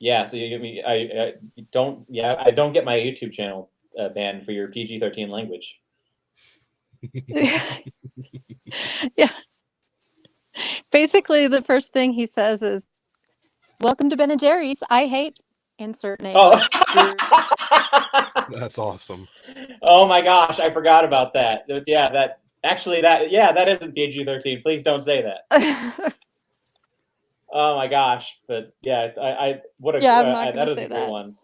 Yeah, so I don't get my YouTube channel banned for your PG-13 language. Yeah. Basically, the first thing he says is, "Welcome to Ben and Jerry's. I hate insert name." Oh. That's awesome. Oh my gosh, I forgot about that. Yeah, that isn't PG-13. Please don't say that. Oh my gosh, but yeah, I'm not that gonna is say a great that. one.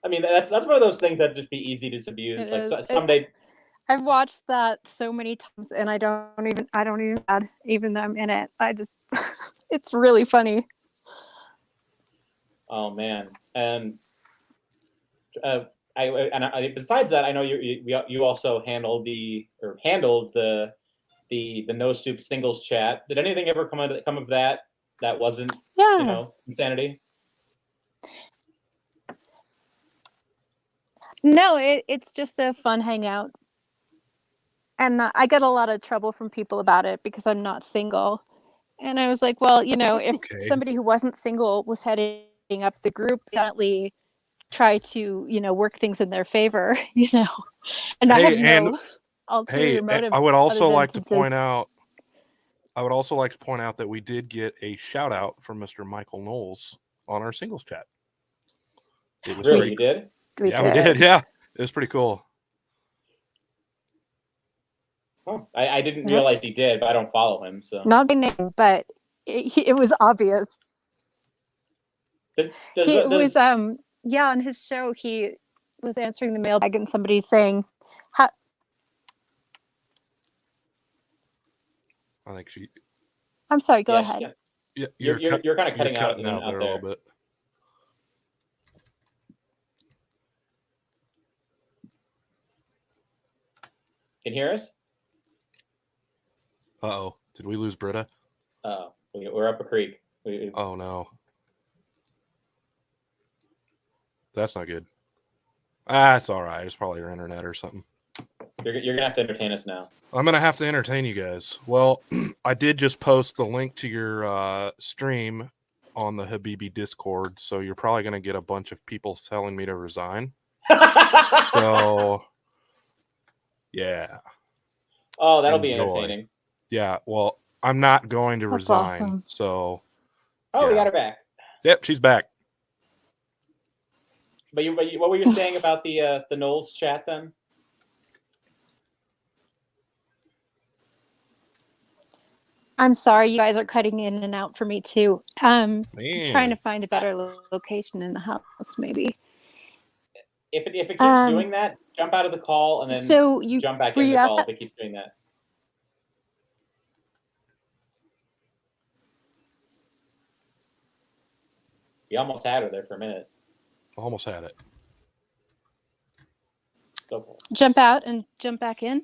I mean, that's one of those things that just be easy to abuse. It Like is. someday. I've watched that so many times, and I don't even add, even though I'm in it. I just, it's really funny. Oh man, and besides that, I know you also handled the No Soup singles chat. Did anything ever come of that? That wasn't insanity. No, it's just a fun hangout. And I get a lot of trouble from people about it because I'm not single. And I was like, well, if somebody who wasn't single was heading up the group, definitely try to, work things in their favor, And I have no ulterior motive. I would also like to point out that we did get a shout out from Mr. Michael Knowles on our singles chat. It was really, you did? We did. Yeah, it was pretty cool. Oh, I didn't realize he did, but I don't follow him, so not big name, but it was obvious. On his show he was answering the mailbag and somebody's saying, I think she. I'm sorry. Go ahead. Yeah, you're kind of cutting out there a little bit. Can you hear us? Uh-oh. Did we lose Britta? Oh, we're up a creek. Oh no. That's not good. It's all right. It's probably your internet or something. You're gonna have to entertain us now. I'm gonna have to entertain you guys. Well, I did just post the link to your stream on the Habibi Discord, so you're probably gonna get a bunch of people telling me to resign. So, yeah. Oh, that'll be entertaining. Yeah. Well, I'm not going to resign. Awesome. So. Oh, we got her back. Yep, she's back. But what were you saying about the Knowles chat then? I'm sorry, you guys are cutting in and out for me too. I'm trying to find a better location in the house, maybe. If it keeps doing that, jump out of the call and then jump back in the call if it keeps doing that. We almost had her there for a minute. Almost had it. So cool. Jump out and jump back in.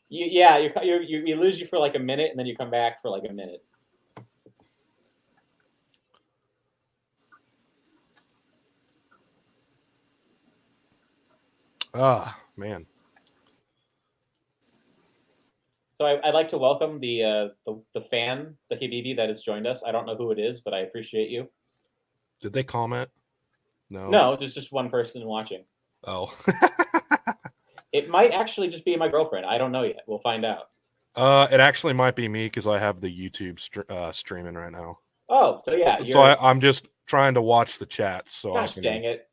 You lose you for like a minute and then you come back for like a minute. Man. So I'd like to welcome the fan, the Habibi that has joined us. I don't know who it is, but I appreciate you. Did they comment? No, there's just one person watching. Oh. It might actually just be my girlfriend. I don't know yet. We'll find out. It actually might be me because I have the YouTube streaming right now. Oh, so yeah. So I'm just trying to watch the chats. So gosh, dang it.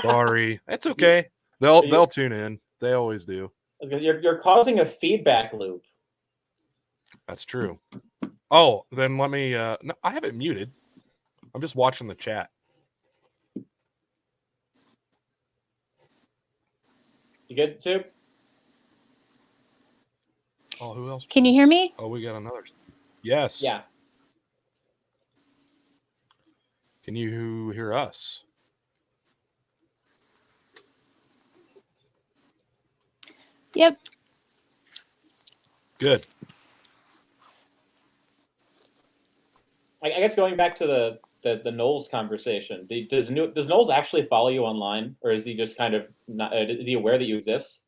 Sorry. That's okay. They'll tune in. They always do. You're causing a feedback loop. That's true. Oh, then let me. No, I have it muted. I'm just watching the chat. You good, Soup? Oh, who else? Can you hear me? Oh, we got another. Yes. Yeah. Can you hear us? Yep. Good. I guess going back to the Knowles conversation, does Knowles actually follow you online, or is he just kind of not? Is he aware that you exist?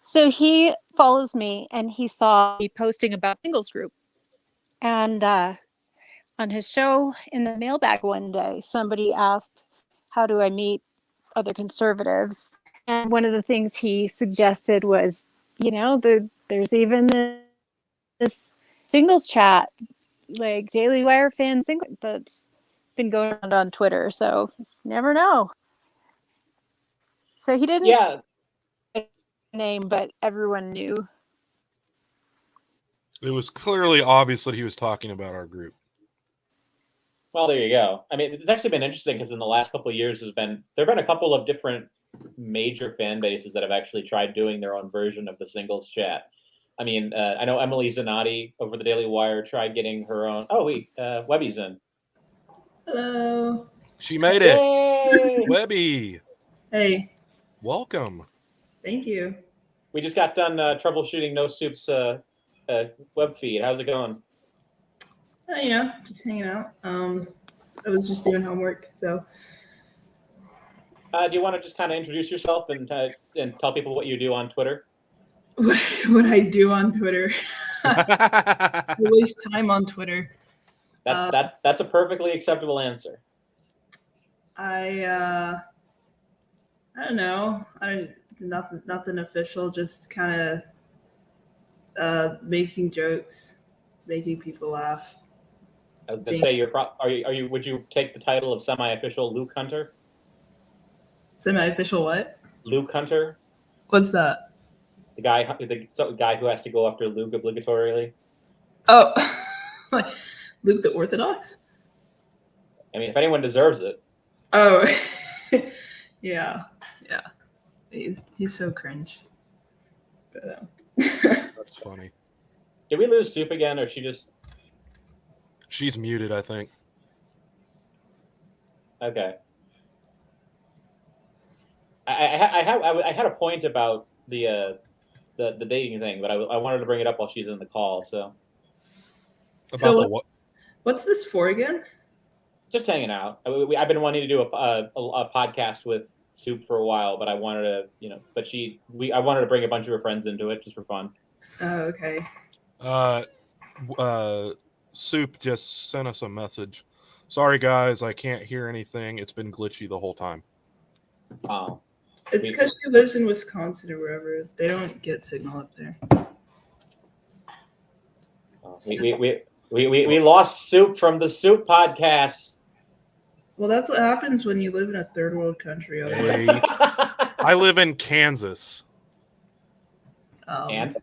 So he follows me, and he saw me posting about singles group. And on his show in the mailbag one day, somebody asked, how do I meet other conservatives? And one of the things he suggested was, there's even this singles chat, like Daily Wire fan single, that's been going around on Twitter. So never know. So he didn't name, but everyone knew. It was clearly obvious that he was talking about our group. Well, there you go. I mean, it's actually been interesting because in the last couple of years, there have been a couple of different major fan bases that have actually tried doing their own version of the singles chat. I mean, I know Emily Zanotti over the Daily Wire tried getting her own. Oh, Webby's in. Hello. She made it. Yay! Webby. Hey. Welcome. Thank you. We just got done troubleshooting No Soup's web feed. How's it going? Just hanging out. I was just doing homework, so. Do you want to just kind of introduce yourself and tell people what you do on Twitter? What I do on Twitter? I waste time on Twitter. That's a perfectly acceptable answer. I don't know. Nothing official. Just kind of making jokes, making people laugh. I was gonna say, would you take the title of semi-official Luke Hunter? Semi-official what? Luke Hunter. What's that? The guy who has to go after Luke obligatorily. Oh, Luke the Orthodox? I mean, if anyone deserves it. Oh, yeah. He's so cringe. But, That's funny. Did we lose Soup again, or She's muted, I think. Okay. I had a point about the dating thing, but I wanted to bring it up while she's in the call. So. About the what? What's this for again? Just hanging out. I've been wanting to do a podcast with Soup for a while, but I wanted to, I wanted to bring a bunch of her friends into it just for fun. Oh, okay. Soup just sent us a message. Sorry, guys, I can't hear anything. It's been glitchy the whole time. Oh. It's because she lives in Wisconsin or wherever. They don't get signal up there. We lost Soup from the Soup podcast. Well, that's what happens when you live in a third world country. Hey, I live in Kansas. And?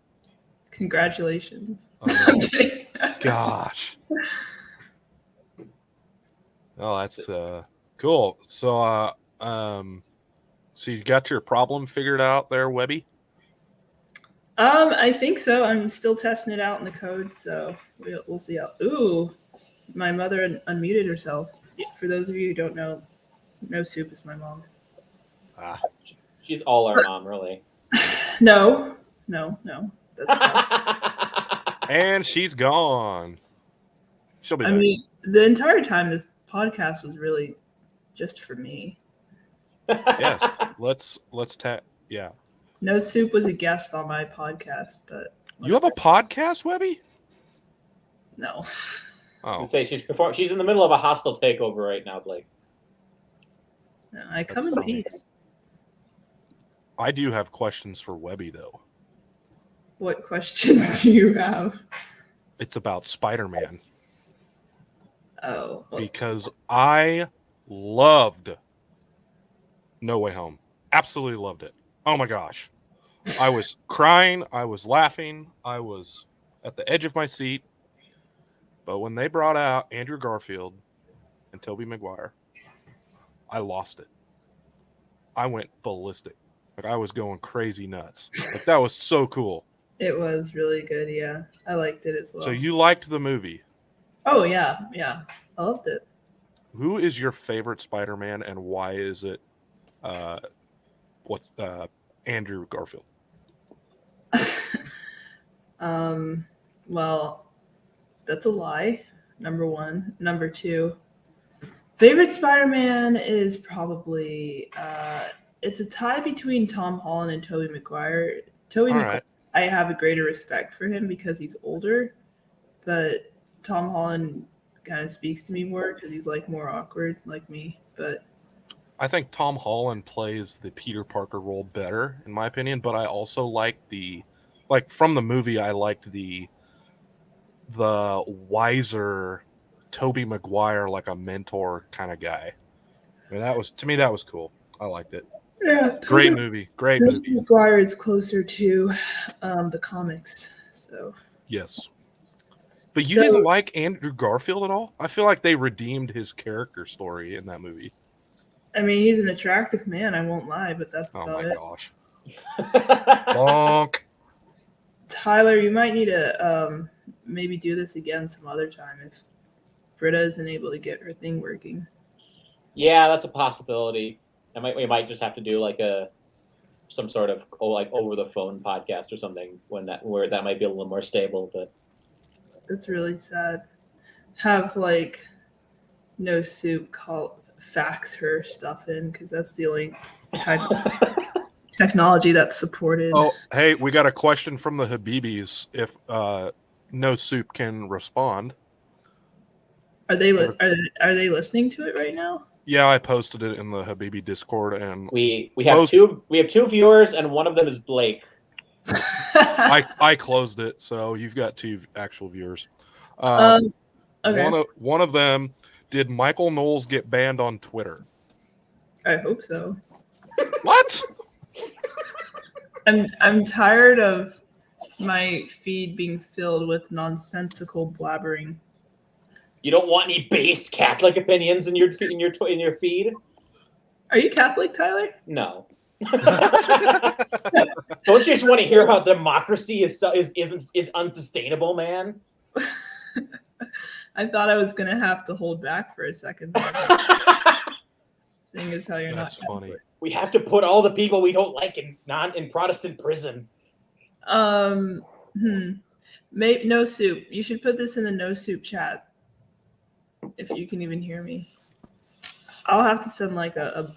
Congratulations. Oh, gosh. Oh, that's cool. So, so you got your problem figured out there, Webby? I think so. I'm still testing it out in the code, so we'll see how. Ooh, my mother unmuted herself. For those of you who don't know, No Soup is my mom. She's all our mom, really. No. That's fine. And she's gone. She'll be back. I mean, the entire time this podcast was really just for me. Yes, let's yeah. No Soup was a guest on my podcast, but you have a podcast, Webby? No. Oh, say she's in the middle of a hostile takeover right now, Blake. No, I come in peace. I do have questions for Webby, though. What questions do you have? It's about Spider-Man. Oh. Well. Because I loved No Way Home. Absolutely loved it. Oh my gosh. I was crying. I was laughing. I was at the edge of my seat. But when they brought out Andrew Garfield and Tobey Maguire, I lost it. I went ballistic. Like, I was going crazy nuts. Like, that was so cool. It was really good, yeah. I liked it as well. So you liked the movie? Oh, yeah. I loved it. Who is your favorite Spider-Man, and why is it Andrew Garfield? Well, that's a lie, number one. Number two, favorite Spider-Man is probably it's a tie between Tom Holland and Tobey Maguire. I have a greater respect for him because he's older, but Tom Holland kind of speaks to me more because he's like more awkward like me. But I think Tom Holland plays the Peter Parker role better, in my opinion. But I also like from the movie, I liked the wiser Tobey Maguire, like a mentor kind of guy. I mean, that was cool. I liked it. yeah, Great movie. Great movie. McGuire is closer to the comics, so Yes. But you didn't like Andrew Garfield at all? I feel like they redeemed his character story in that movie. I mean, he's an attractive man, I won't lie, but that's Oh about my it. gosh. Bonk. Tyler, you might need to maybe do this again some other time if Britta isn't able to get her thing working. Yeah, that's a possibility. We might just have to do like some sort of like over the phone podcast or something where that might be a little more stable. But It's really sad. Have like No Soup fax her stuff in because that's the only type of technology that's supported. Oh, hey, we got a question from the Habibis. If No Soup can respond. Are they listening to it right now? Yeah, I posted it in the Habibi Discord, and we have two viewers, and one of them is Blake. I closed it, so you've got 2 actual viewers. Okay. One of them, did Michael Knowles get banned on Twitter? I hope so. What? I'm tired of my feed being filled with nonsensical blabbering. You don't want any based Catholic opinions in your feed? Are you Catholic, Tyler? No. Don't you just want to hear how democracy is unsustainable, man? I thought I was gonna have to hold back for a second. Seeing as how you're That's not funny. We have to put all the people we don't like in Protestant prison. No Soup. You should put this in the No Soup chat. If you can even hear me. I'll have to send like a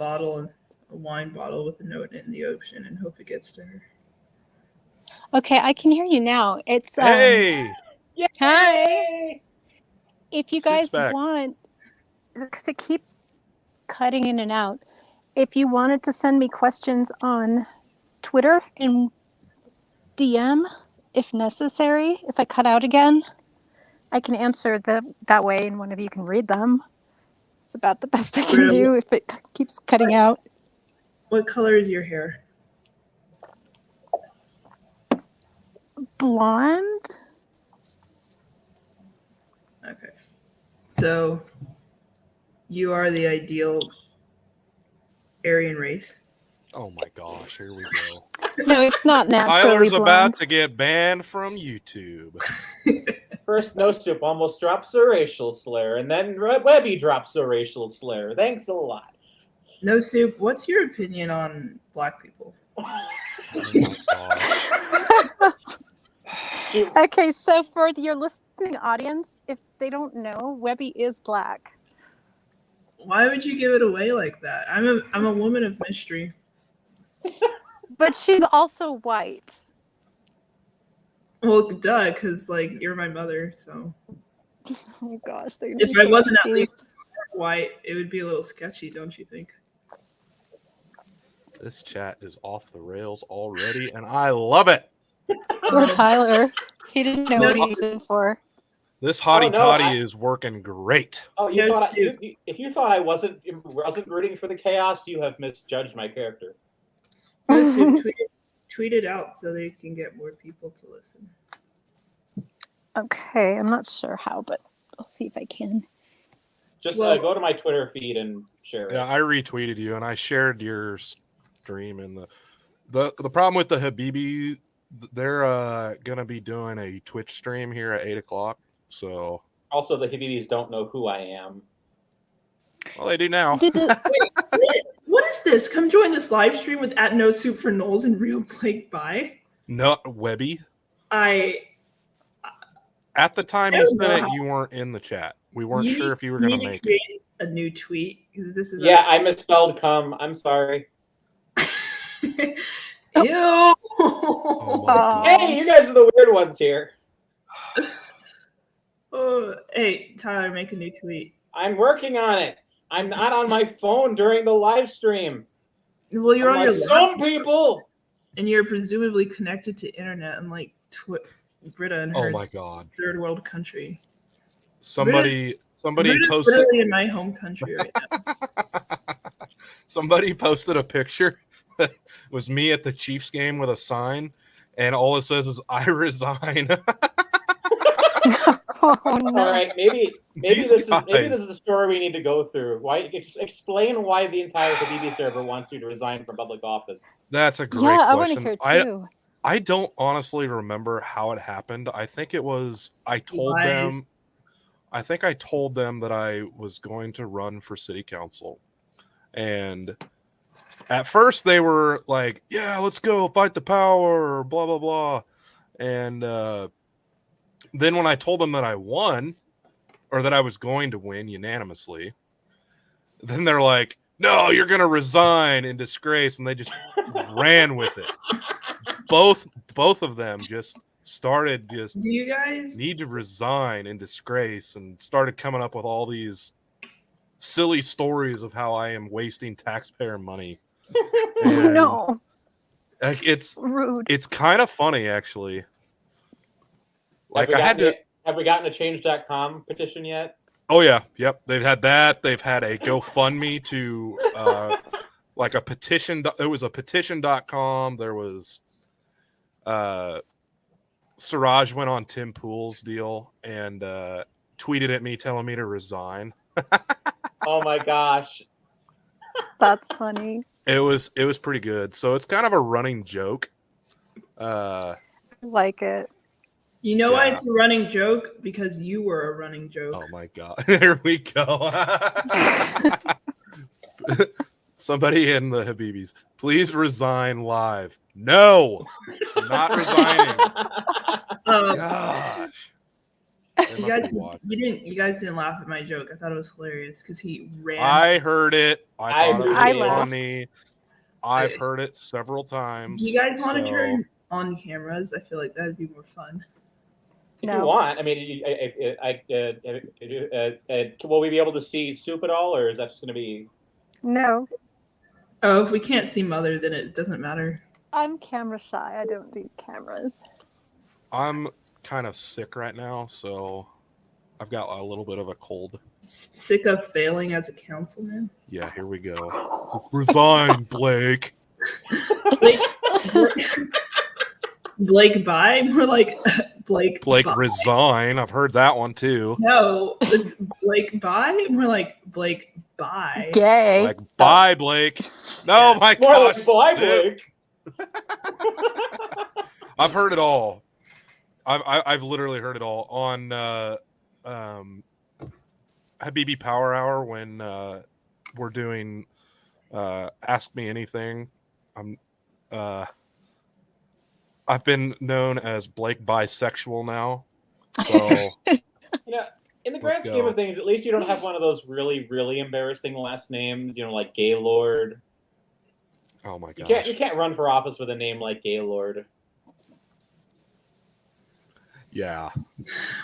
wine bottle with a note in the ocean and hope it gets to her. Okay, I can hear you now. It's Hey! Hi. If you guys Soup's back. want, because it keeps cutting in and out, if you wanted to send me questions on Twitter and DM, if necessary, if I cut out again, I can answer them that way and one of you can read them. It's about the best I can do if it keeps cutting out. What color is your hair? Blonde? Okay. So you are the ideal Aryan race. Oh my gosh, here we go. No, it's not naturally Tyler's blonde. about to get banned from YouTube. First, No Soup almost drops a racial slur, and then Webby drops a racial slur. Thanks a lot. No Soup, what's your opinion on black people? Oh my gosh. Okay, so for your listening audience, if they don't know, Webby is black. Why would you give it away like that? I'm a woman of mystery. But she's also white. Well, duh, because like you're my mother, so Oh gosh, they're if I wasn't at least white, it would be a little sketchy, don't you think? This chat is off the rails already, and I love it. Poor Tyler. He didn't know what he was in for. This hottie toddy is working great. Oh, if you thought I wasn't rooting for the chaos, you have misjudged my character. No Soup, tweet it out so they can get more people to listen. Okay, I'm not sure how, but I'll see if I can. Just go to my Twitter feed and share it. Yeah, I retweeted you and I shared your stream. And the problem with the Habibi, they're gonna be doing a Twitch stream here at 8:00. So also, the Habibis don't know who I am. Well, they do now. Wait, what is this? Come join this live stream with @No Soup for Knowles and Real Blake Bye. Not Webby. At the time you said it, you weren't in the chat. We weren't sure if you were going to make it. A new tweet because this is I misspelled "come." I'm sorry. Ew. Oh my God. Hey, you guys are the weird ones here. Oh, hey, Tyler, make a new tweet. I'm working on it. I'm not on my phone during the live stream. Well, you're I'm on like your some laptop, people. and you're presumably connected to internet, unlike Britta and her Oh my God. third world country. Somebody Britta's posted literally in my home country right now. somebody posted a picture. It was me at the Chiefs game with a sign, and all it says is "I resign." Oh, no. All right, maybe These this guys. is the story we need to go through. Why explain why the entire Habibi server wants you to resign from public office? That's a great Yeah, I want to question. hear too. I don't honestly remember how it happened. I think it was I told them. Lies. I think I told them that I was going to run for city council, and at first they were like, "Yeah, let's go fight the power," blah blah blah, and then when I told them that I won, or that I was going to win unanimously, then they're like, "No, you're going to resign in disgrace," and they just ran with it. Both of them just started just Do you guys? need to resign in disgrace and started coming up with all these silly stories of how I am wasting taxpayer money. And, No, like, rude. it's kind of funny actually. Like have we gotten a change.com petition yet? Oh yeah, yep. They've had that. They've had a GoFundMe to like a petition. It was a petition.com. There was Siraj went on Tim Pool's deal and tweeted at me telling me to resign. Oh my gosh. That's funny. It was pretty good. So it's kind of a running joke. Like it. You know why Yeah. it's a running joke? Because you were a running joke. Oh my God. Here we go. Somebody in the Habibis, please resign live. No, I'm not resigning. Gosh. They You must guys, be watching. you guys didn't laugh at my joke. I thought it was hilarious because he ran. I heard it. I thought it was I laughed. funny. I've heard it several times. Do you guys want to so- turn on cameras? I feel like that would be more fun. If No. you want, I mean, will we be able to see Soup at all, or is that just going to be? No, Oh, if we can't see Mother, then it doesn't matter. I'm camera shy. I don't do cameras. I'm kind of sick right now, so I've got a little bit of a cold. Sick of failing as a councilman. Yeah, here we go. Resign, Blake. Blake bye? More like Blake. Blake bye. resign. I've heard that one too. No, it's Blake bye. More like Blake bye. Gay. Like, bye, Blake. No, Yeah. my More gosh. like Bly dude. Blake. I've heard it all. I've literally heard it all on Habibi Power Hour when we're doing Ask Me Anything. I've been known as Blake Bisexual now. So You know, in the Let's grand scheme go. of things, at least you don't have one of those really, really embarrassing last names. You know, like Gaylord. oh my You gosh. can't run for office with a name like Gaylord. Yeah.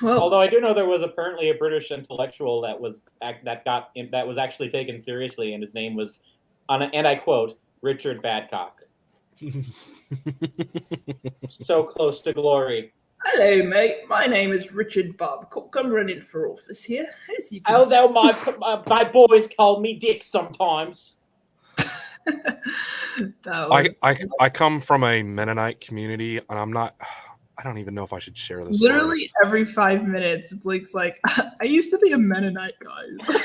Well, Although I do know there was apparently a British intellectual that was actually taken seriously, and his name was, and I quote, Richard Badcock. So close to glory. hello, mate. My name is Richard Babcock. I'm running for office here. As you can Although my boys call me Dick sometimes. That was I come from a Mennonite community, and I don't even know if I should share this. literally every 5 minutes. Blake's like, I used to be a Mennonite, guys.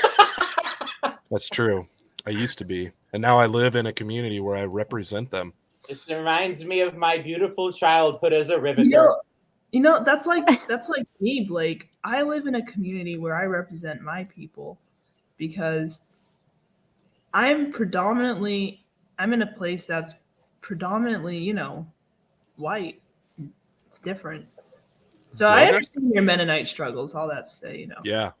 That's true. I used to be, and now I live in a community where I represent them. This reminds me of my beautiful childhood as a riveter. You know, that's like me, Blake. I live in a community where I represent my people because I'm in a place that's predominantly, white. It's different. So I Okay. understand your Mennonite struggles, all that to say, Yeah.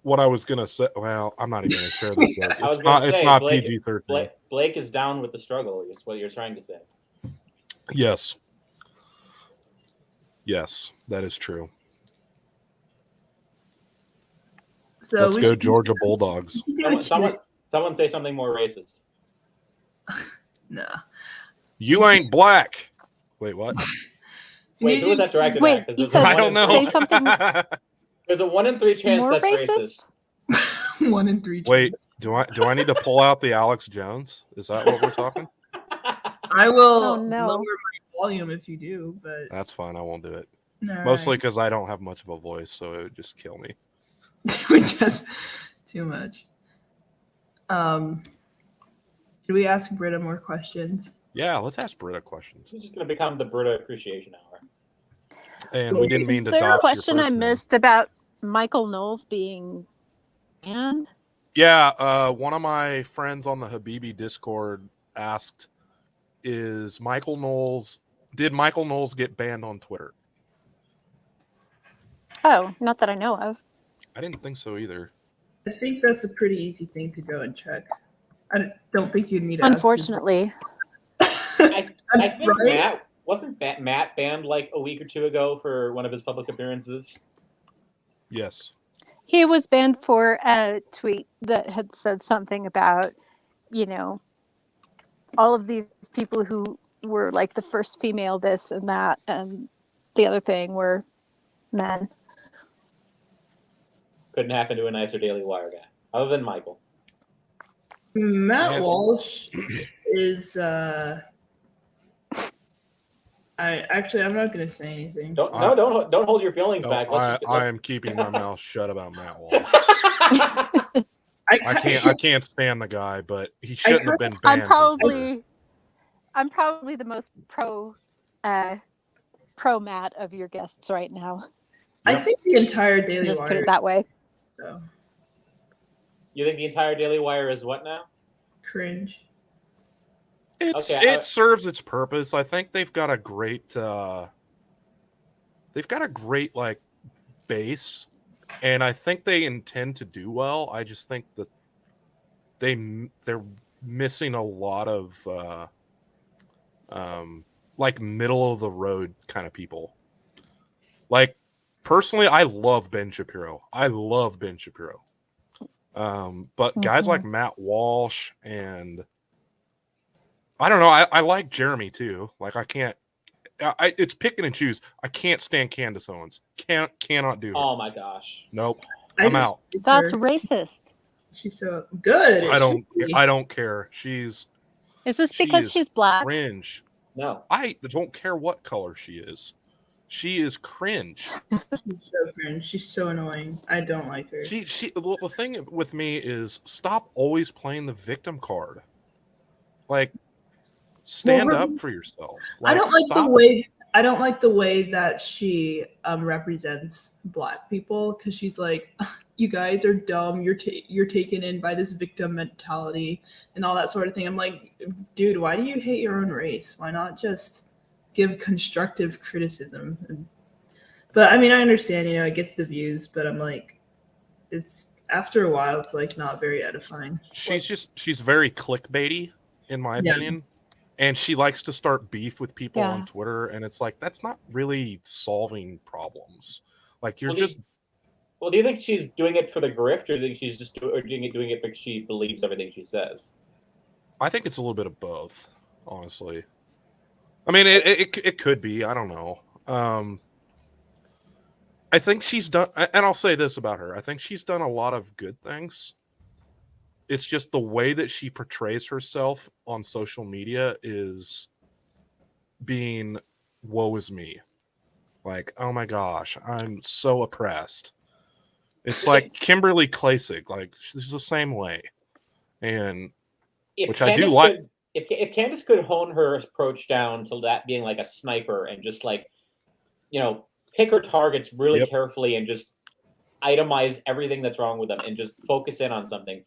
What I was gonna say. Well, I'm not even gonna share that joke. I was It's gonna not. It's say, not Blake- PG-13. Blake is down with the struggle, is what you're trying to say. Yes. Yes, that is true. So Let's we go should- Georgia Bulldogs. we should do a Someone say something more racist. Nah. You ain't black. Wait, what? Wait, who was that directed Wait, at? 'Cause you there's a said I one don't in know. say three- something There's a 1 in 3 chance more that's racist. racist. 1 in 3 Wait, chance. do I need to pull out the Alex Jones? Is that what we're talking? I will Oh, no. lower my volume if you do, but That's fine. I won't do it. all Mostly right. because I don't have much of a voice, so it would just kill me. Just too much. Should we ask Britta more questions? Yeah, let's ask Britta questions. This is just going to become the Brita Appreciation Hour. And we didn't mean Is to there a dox question your I first name. missed about Michael Knowles being banned? Yeah, one of my friends on the Habibi Discord asked, did Michael Knowles get banned on Twitter? Oh, not that I know of. I didn't think so either. I think that's a pretty easy thing to go and check. I don't think you need to ask Unfortunately. I think Right? wasn't Matt banned like a week or two ago for one of his public appearances? Yes. He was banned for a tweet that had said something about, all of these people who were like the first female this and that, and the other thing were men. Couldn't happen to a nicer Daily Wire guy, other than Michael. Matt Yeah. Walsh is I'm not gonna say anything. Don't hold your feelings No, back. I am keeping my mouth shut about Matt Walsh. I can't stand the guy, but he shouldn't have been banned. I'm probably the most pro Matt of your guests right now. I think the entire Daily Just Wire. put it that way. So You think the entire Daily Wire is what now? cringe. It serves its purpose. I think they've got a great like base, and I think they intend to do well. I just think that they're missing a lot of like middle of the road kind of people. Like personally, I love Ben Shapiro. But guys like Matt Walsh and I don't know. I like Jeremy too. Like it's picking and choose. I can't stand Candace Owens. Cannot do her. Oh my gosh. Nope. I'm out. That's racist. She's so good. I don't care. Is this because she's black? Cringe. No. I don't care what color she is. She is cringe. She's so cringe. She's so annoying. I don't like her. Well, the thing with me is stop always playing the victim card. Like stand up for yourself. I don't like the way that she represents black people, because she's like, you guys are dumb, you're taken in by this victim mentality and all that sort of thing. I'm like, dude, why do you hate your own race? Why not just give constructive criticism? But I mean, I understand, it gets the views, but I'm like, it's after a while, it's like not very edifying. She's very clickbaity, in my opinion. And she likes to start beef with people on Twitter, and it's like that's not really solving problems. Like do you think she's doing it for the grift, or do you think she's just doing it because she believes everything she says? I think it's a little bit of both, honestly. I mean, it could be. I don't know. I think she's done, and I'll say this about her: I think she's done a lot of good things. It's just the way that she portrays herself on social media is being woe is me. Like, oh my gosh, I'm so oppressed. It's like Kimberly Klasik, like she's the same way. And I do like. If Candace could hone her approach down to that being like a sniper and just like, pick her targets really carefully and just itemize everything that's wrong with them and just focus in on something,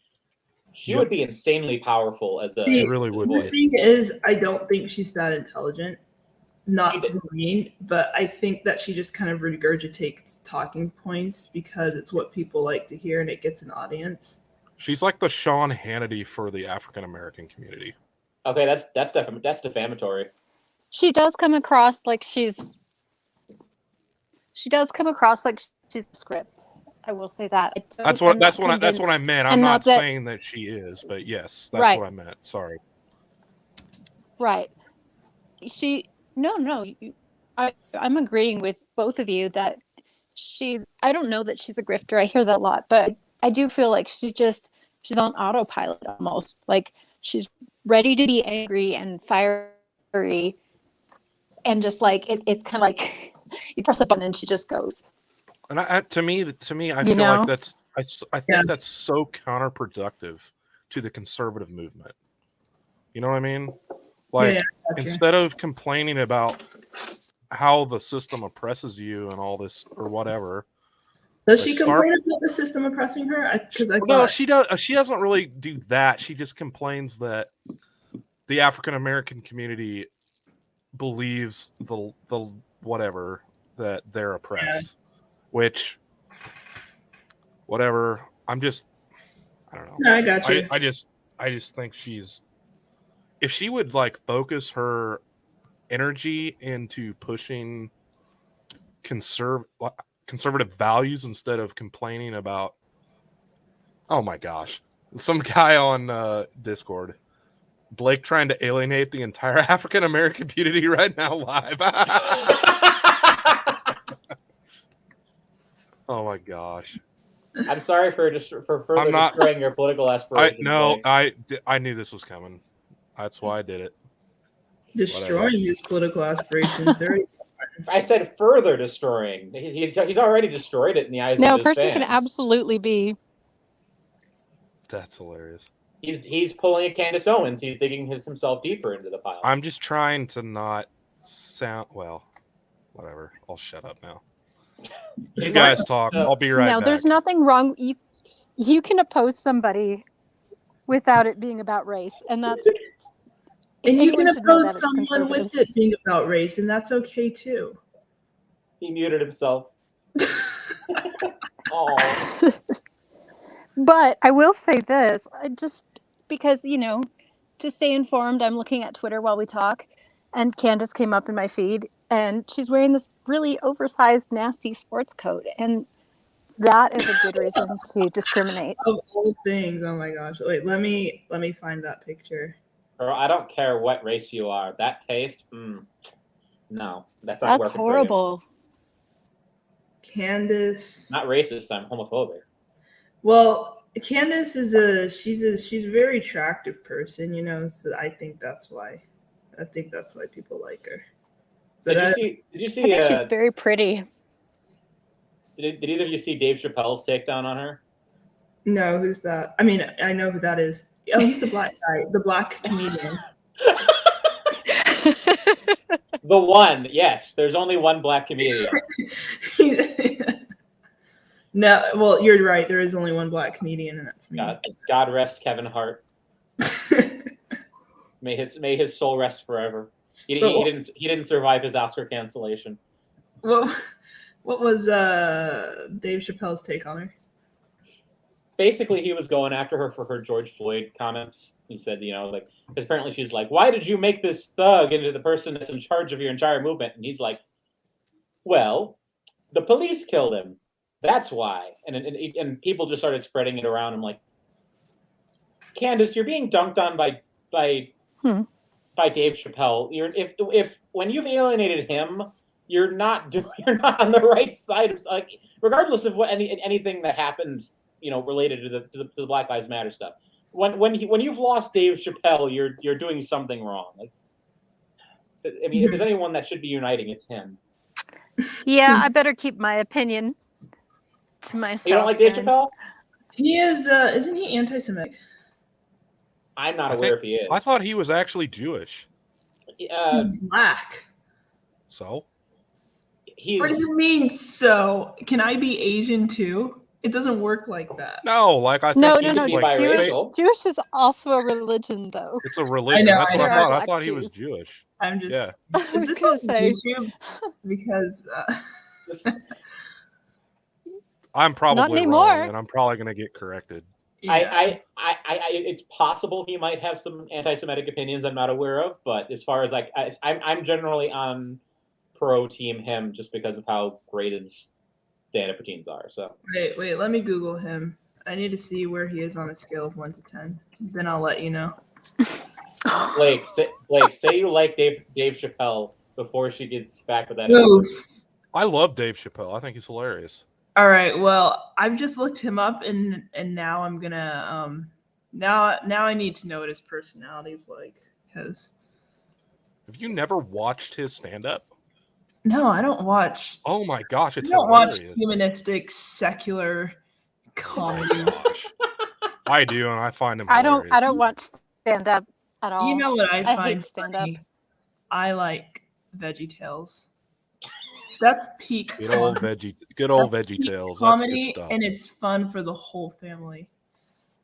she would be insanely powerful as a. She really would. The thing is, I don't think she's that intelligent. Not to mean, but I think that she just kind of regurgitates talking points because it's what people like to hear and it gets an audience. She's like the Sean Hannity for the African American community. Okay, that's defamatory. she does come across like she's a script. I will say that. That's what I meant. I'm and not not that- saying that she is, but yes, that's Right. what I meant. Sorry. Right. I'm agreeing with both of you that I don't know that she's a grifter. I hear that a lot, but I do feel like she's on autopilot almost. Like she's ready to be angry and fiery, and just like it's kind of like you press a button and she just goes. And to me, I You feel know? like I think that's so counterproductive to the conservative movement. You know what I mean? Like, instead of complaining about how the system oppresses you and all this or whatever. Does she complain about the system oppressing her? No, she does. She doesn't really do that. She just complains that the African American community believes the whatever that they're oppressed, which whatever. I don't know. No, I got you. I just think if she would like focus her energy into pushing conservative values instead of complaining about, oh my gosh, some guy on Discord, Blake trying to alienate the entire African American community right now live. Oh my gosh. I'm sorry for further destroying your political aspirations. I knew this was coming. That's why I did it. Destroying his political aspirations. I said further destroying. He's already destroyed it in the eyes of his fans. No, person can absolutely be. That's hilarious. He's pulling a Candace Owens. He's digging himself deeper into the pile. I'm just trying to not sound whatever. I'll shut up now. You guys talk. I'll be right back. No, there's nothing wrong. You can oppose somebody without it being about race, and that's. And you can oppose someone with it being about race, and that's okay too. He muted himself. Oh. But I will say this, because, to stay informed, I'm looking at Twitter while we talk, and Candace came up in my feed, and she's wearing this really oversized, nasty sports coat, and that is a good reason to discriminate. Of all things, oh my gosh! Wait, let me find that picture. Girl, I don't care what race you are. That taste, no, that's not working horrible. For you. Candace, not racist. I'm homophobic. Well, Candace she's a very attractive person, so I think that's why people like her. But did you see? I think she's very pretty. Did either of you see Dave Chappelle's takedown on her? No, who's that? I mean, I know who that is. Oh, he's the black guy, the black comedian. The one, yes. There's only one black comedian. No, well, you're right. There is only one black comedian, and that's me. God rest Kevin Hart. May his soul rest forever. He didn't survive his Oscar cancellation. Well, what was Dave Chappelle's take on her? Basically, he was going after her for her George Floyd comments. He said, because apparently she's like, why did you make this thug into the person that's in charge of your entire movement? And he's like, well, the police killed him. That's why. And people just started spreading it around. I'm like, Candace, you're being dunked on by Dave Chappelle. If when you've alienated him, you're not on the right side of, like, regardless of what anything that happened, related to the Black Lives Matter stuff. When you've lost Dave Chappelle, you're doing something wrong. Like, I mean, if there's anyone that should be uniting, it's him. Yeah, I better keep my opinion to myself. You don't like Dave Chappelle? He is. Isn't he anti-Semitic? I'm not aware if he is. I thought he was actually Jewish. He's black. So? What do you mean? So? Can I be Asian too? It doesn't work like that. No, like I think no. Biracial. Jewish is also a religion, though. It's a religion. That's what I thought. I thought he was Jews. Jewish. I'm just. Yeah. I was going to say YouTube? Because. I'm probably Not anymore. wrong, and I'm probably going to get corrected. I, it's possible he might have some anti-Semitic opinions I'm not aware of, but as far as like, I'm generally on pro team him just because of how great his stand-up routines are. So Wait, let me Google him. I need to see where he is on a scale of 1 to 10. Then I'll let you know. Blake, say you like Dave Chappelle before she gets back with that. I love Dave Chappelle. I think he's hilarious. All right. Well, I've just looked him up, and now I'm gonna now I need to know what his personality is like, because Have you never watched his stand-up? no, I don't watch. Oh my gosh, it's I don't hilarious. watch humanistic secular comedy. Gosh. I do, and I find him I hilarious. don't watch stand up at all. You know what I find hate stand up. funny? I like Veggie Tales. That's peak Good old comedy. Veggie Tales. That's good Comedy, stuff. and it's fun for the whole family.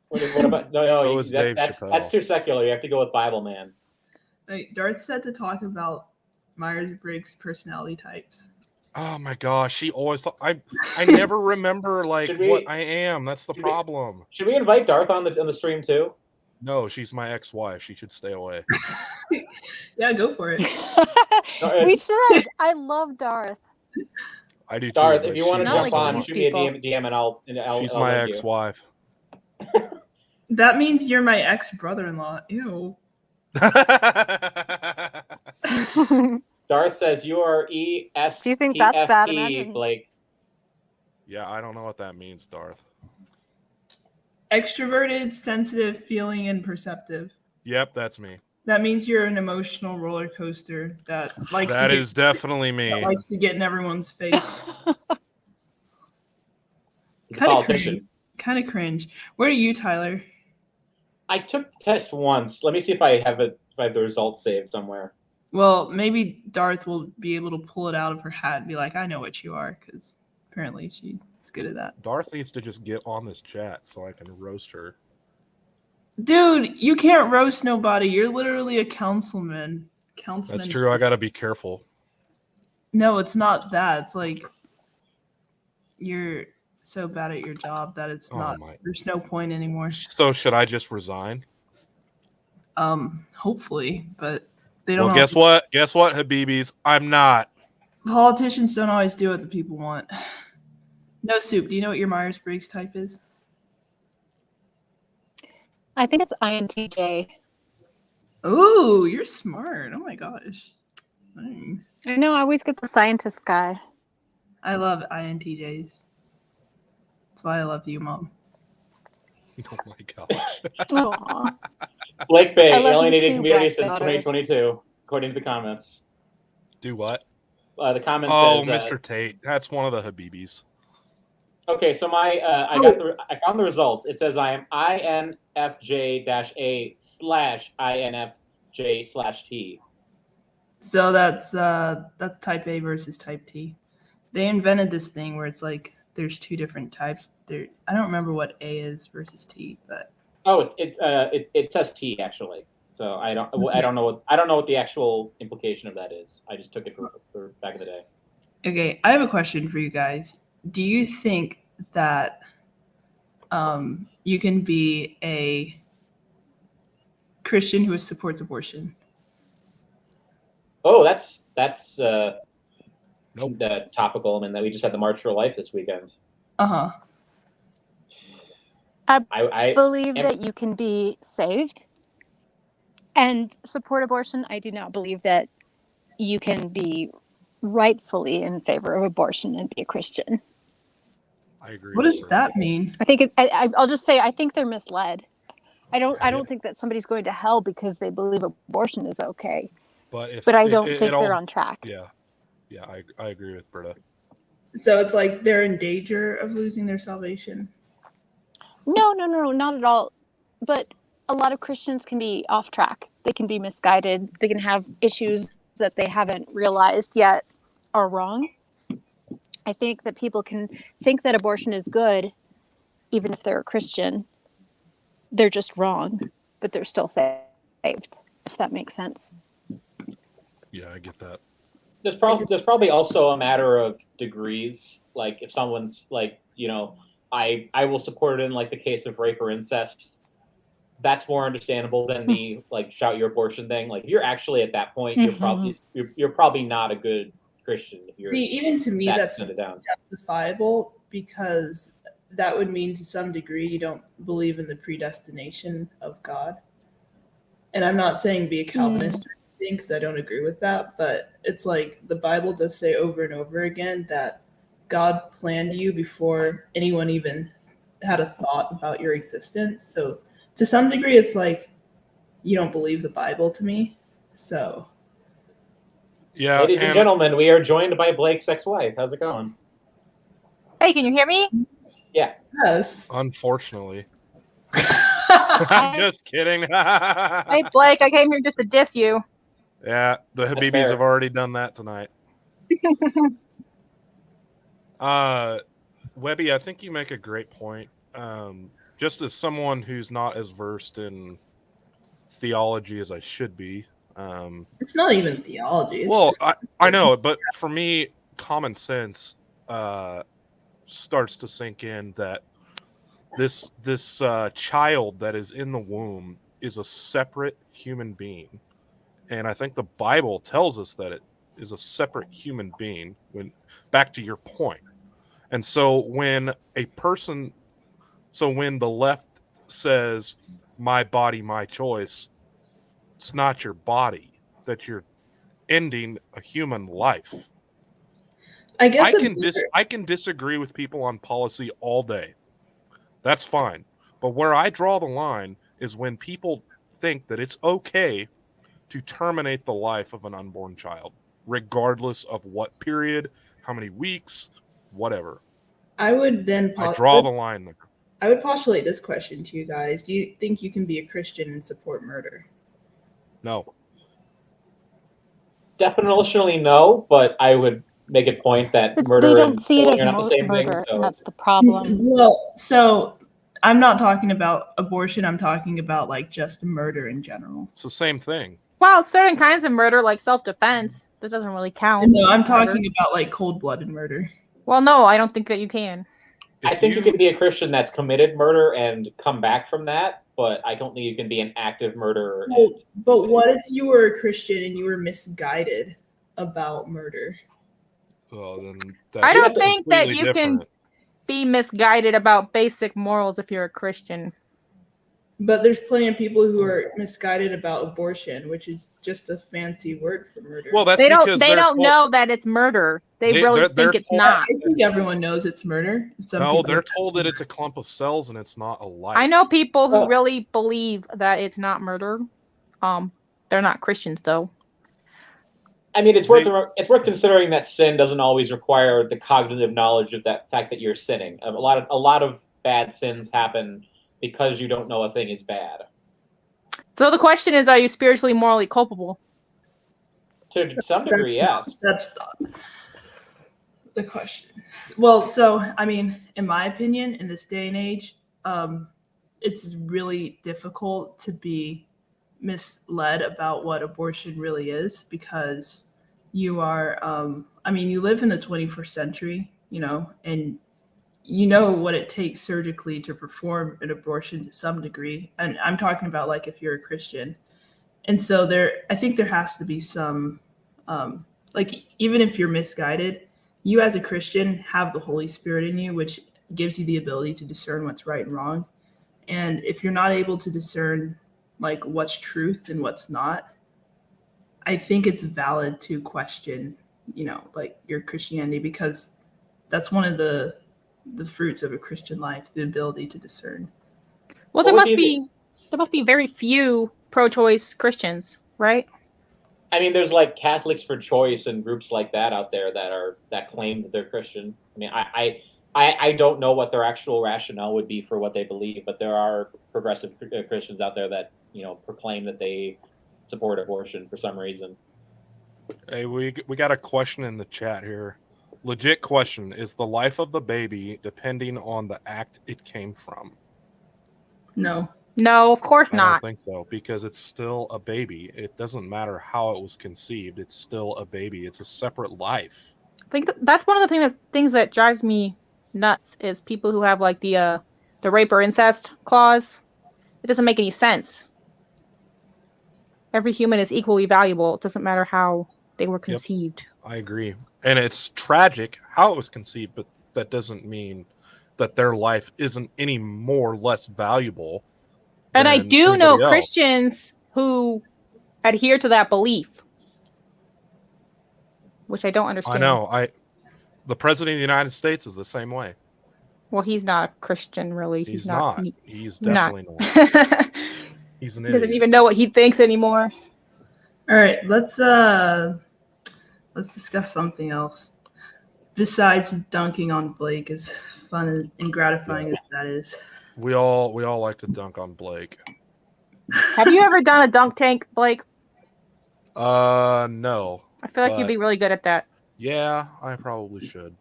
What about no? So is Dave that's Chappelle. too secular. You have to go with Bible Man. Like, Darth said to talk about Myers-Briggs personality types. Oh my gosh, she always thought I never remember like Should we- what I am. That's the should we- problem. Should we invite Darth on the stream too? No, she's my ex-wife. She should stay away. Yeah, go for it. We should. I love Darth. I do too. Darth, but if you want to Not jump like on, these shoot me a people. DM and I'll she's I'll my lend you. ex-wife. That means you're my ex-brother-in-law. Ew. Darth says you are ES. Do you think that's bad? Imagine. Blake. Yeah, I don't know what that means, Darth. Extroverted, sensitive, feeling, and perceptive. Yep, that's me. That means you're an emotional roller coaster that likes That to is definitely me. that likes to get in everyone's face. He's a Kind of politician. cringe. Kind of cringe. Where are you, Tyler? I took the test once. Let me see if I have the results saved somewhere. Well, maybe Darth will be able to pull it out of her hat and be like, I know what you are, because apparently she's good at that. Darth needs to just get on this chat so I can roast her. Dude, you can't roast nobody. You're literally a councilman. That's true. I got to be careful. No, it's not that. It's like you're so bad at your job that it's not. There's no point anymore. So should I just resign? Hopefully, but they don't. Well, guess what? Guess what, Habibis? I'm not. Politicians don't always do what the people want. No Soup, do you know what your Myers-Briggs type is? I think it's INTJ. Ooh, you're smart. Oh my gosh. Dang. I know. I always get the scientist guy. I love INTJs. That's why I love you, Mom. Oh my gosh. Aw. Blake Bay, I love you alienated too, community Black since Daughter. 2022, according to the comments. Do what? The comment Oh, says, Mr. Tate. That's one of the Habibis. Okay, so I found the results. It says I am INFJ-A/INFJ/T. So that's type A versus type T. They invented this thing where it's like there's two different types. I don't remember what A is versus T, but it says T actually. So I don't know what the actual implication of that is. I just took it for back in the day. okay. I have a question for you guys. Do you think that you can be a Christian who supports abortion? Oh, that's Nope. topical. I mean, that we just had the March for Life this weekend. Uh-huh. I believe that you can be saved and support abortion. I do not believe that you can be rightfully in favor of abortion and be a Christian. I agree. What with does her. that mean? I think I'll just say I think they're misled. I don't think that somebody's going to hell because they believe abortion is okay. But I don't think they're on track. Yeah, I agree with Britta. So it's like they're in danger of losing their salvation. No, not at all. But a lot of Christians can be off track. They can be misguided. They can have issues that they haven't realized yet are wrong. I think that people can think that abortion is good, even if they're a Christian. They're just wrong, but they're still saved, if that makes sense. Yeah, I get that. There's probably also a matter of degrees. Like if someone's like, I will support it in like the case of rape or incest. That's more understandable than the like shout your abortion thing. Like if you're actually at that point, you're probably not a good Christian if you're See, even to me, that's send it down. justifiable because that would mean to some degree you don't believe in the predestination of God. And I'm not saying be a Calvinist or anything because I don't agree with that, but it's like the Bible does say over and over again that God planned you before anyone even had a thought about your existence. So to some degree, it's like you don't believe the Bible to me. So, Yeah, ladies and gentlemen, we are joined by Blake's ex-wife. How's it going? Hey, can you hear me? Yeah. yes. Unfortunately. I'm just kidding. Hey, Blake, I came here just to diss you. Yeah, the That's Habibis fair. have already done that tonight. Webby, I think you make a great point. Just as someone who's not as versed in theology as I should be. It's not even theology. It's Well, just I know, but for me, common sense starts to sink in that this child that is in the womb is a separate human being, and I think the Bible tells us that it is a separate human being. When back to your point, and so when the left says "my body, my choice," it's not your body that you're ending a human life. I guess I can disagree with people on policy all day. That's fine. But where I draw the line is when people think that it's okay to terminate the life of an unborn child, regardless of what period, how many weeks, whatever. I would then I draw the line there. I would postulate this question to you guys. Do you think you can be a Christian and support murder? No. Definitionally no, but I would make a point that murder they don't and see it killing as are not the same thing. murder, So and that's the problem. Well, so I'm not talking about abortion. I'm talking about like just murder in general. It's the same thing. Well, certain kinds of murder, like self-defense, that doesn't really count. No, I'm Murder. talking about like cold-blooded murder. Well, no, I don't think that you can. I think you can be a Christian that's committed murder and come back from that, but I don't think you can be an active murderer. But what if you were a Christian and you were misguided about murder? Well, then I don't that's think that completely you can different. be misguided about basic morals if you're a Christian. But there's plenty of people who are misguided about abortion, which is just a fancy word for murder. Well, that's They because don't know that it's murder. They really think it's not. I think everyone knows it's murder. They're told that it's a clump of cells and it's not a life. I know people who really believe that it's not murder. They're not Christians though. I mean, it's worth considering that sin doesn't always require the cognitive knowledge of that fact that you're sinning. A lot of bad sins happen because you don't know a thing is bad. So the question is, are you spiritually, morally culpable? To some degree, yes. That's the question. Well, so, I mean, in my opinion, in this day and age, it's really difficult to be misled about what abortion really is because you are, you live in the 21st century, and you know what it takes surgically to perform an abortion to some degree. And I'm talking about like if you're a Christian. And so I think there has to be some, even if you're misguided, you as a Christian have the Holy Spirit in you, which gives you the ability to discern what's right and wrong. And if you're not able to discern like what's truth and what's not, I think it's valid to question, like your Christianity, because that's one of the fruits of a Christian life, the ability to discern. Well, there must be very few pro-choice Christians, right? I mean, there's like Catholics for Choice and groups like that out there that claim that they're Christian. I mean, I don't know what their actual rationale would be for what they believe, but there are progressive Christians out there that proclaim that they support abortion for some reason. Hey, we got a question in the chat here. Legit question: is the life of the baby depending on the act it came from? No, of course not. I don't think so, because it's still a baby. It doesn't matter how it was conceived. It's still a baby. It's a separate life. I think that's one of the things that drives me nuts is people who have like the rape or incest clause. It doesn't make any sense. Every human is equally valuable. It doesn't matter how they were conceived. I agree. And it's tragic how it was conceived, but that doesn't mean that their life isn't any more or less valuable. And I do know else. Christians who adhere to that belief, which I don't understand. I know. The president of the United States is the same way. Well, he's not a Christian, really. He's not. He's definitely not. He's an He idiot. doesn't even know what he thinks anymore. All right, let's discuss something else. Besides dunking on Blake, as fun and gratifying as that is. We all like to dunk on Blake. Have you ever done a dunk tank, Blake? No. I feel like you'd be really good at that. Yeah, I probably should.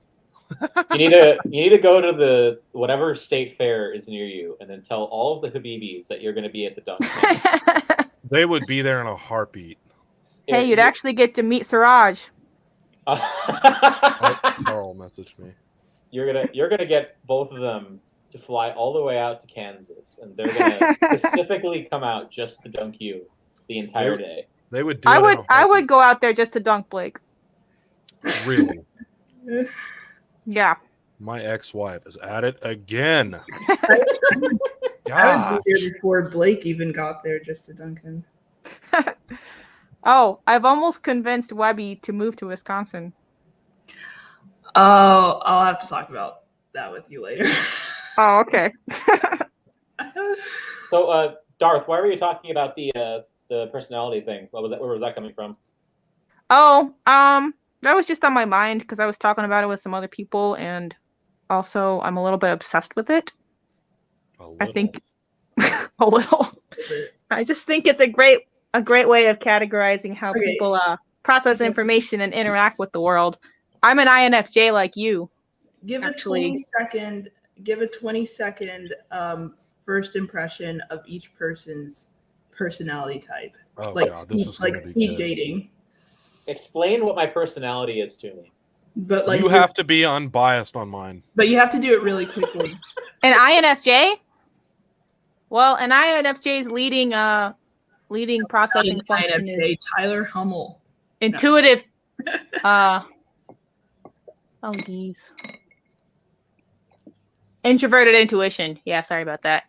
You need to go to the whatever state fair is near you, and then tell all of the Habibis that you're going to be at the dunk tank. They would be there in a heartbeat. Hey, you'd actually get to meet Siraj. Oh, Carl messaged me. You're gonna get both of them to fly all the way out to Kansas, and they're gonna specifically come out just to dunk you the entire day. They would do I would go out there just to dunk Blake. Really? Yeah. My ex-wife is at it again. I was here before Blake even got there just to dunk him. Oh, I've almost convinced Webby to move to Wisconsin. Oh, I'll have to talk about that with you later. Oh, okay. So, Darth, why were you talking about the personality thing? What was that? Where was that coming from? Oh, that was just on my mind because I was talking about it with some other people, and also I'm a little bit obsessed with it. I think a little. I just think it's a great way of categorizing how people process information and interact with the world. I'm an INFJ like you. Give a 20-second first impression of each person's personality type. Oh, like God, this is like gonna be speed good. dating. Explain what my personality is to me. But like you have to be unbiased on mine. But you have to do it really quickly. An INFJ? Well, an INFJ's leading processing function is Tyler Hummel. Intuitive. Oh geez. Introverted intuition. Yeah, sorry about that.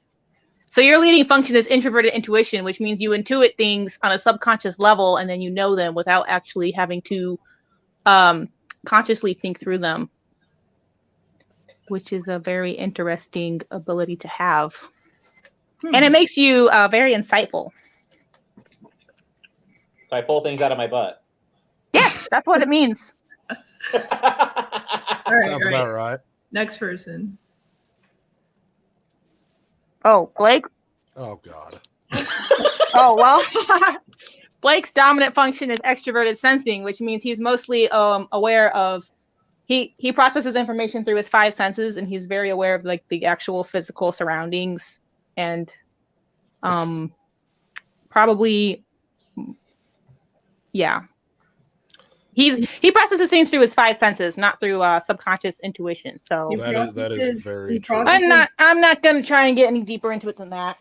So your leading function is introverted intuition, which means you intuit things on a subconscious level, and then you know them without actually having to consciously think through them, which is a very interesting ability to have. And it makes you very insightful. So I pull things out of my butt. Yeah, that's what it means. All right, Sounds about right. Next person. Oh, Blake? Oh, God. Oh, well, Blake's dominant function is extroverted sensing, which means he's mostly aware of, he processes information through his 5 senses, and he's very aware of like the actual physical surroundings, and probably, yeah. He processes things through his 5 senses, not through subconscious intuition. So that is very true. I'm not going to try and get any deeper into it than that.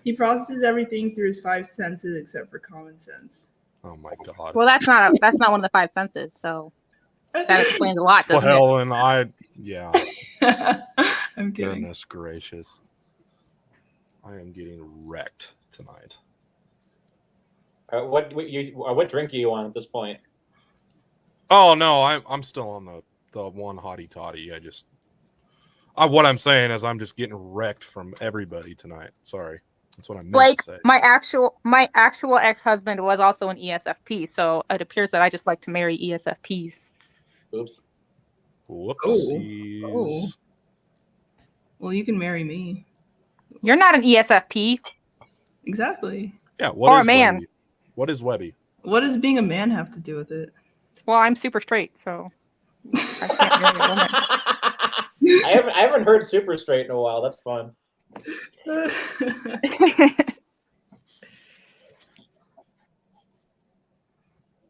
He processes everything through his 5 senses except for common sense. Oh my God. Well, that's not one of the 5 senses. So that explains a lot. Doesn't well, and yeah. I'm kidding. Goodness gracious. I am getting wrecked tonight. What drink are you on at this point? Oh no, I'm still on the one hottie toddy. What I'm saying is I'm just getting wrecked from everybody tonight. Sorry, that's what I meant to say. My actual ex-husband was also an ESFP, so it appears that I just like to marry ESFPs. Oops. Whoopsies. Oh. Well, you can marry me. You're not an ESFP. Exactly. Yeah. Or a man. Webby? What is Webby? What does being a man have to do with it? Well, I'm super straight, so I can't marry a woman. I haven't heard super straight in a while. That's fun.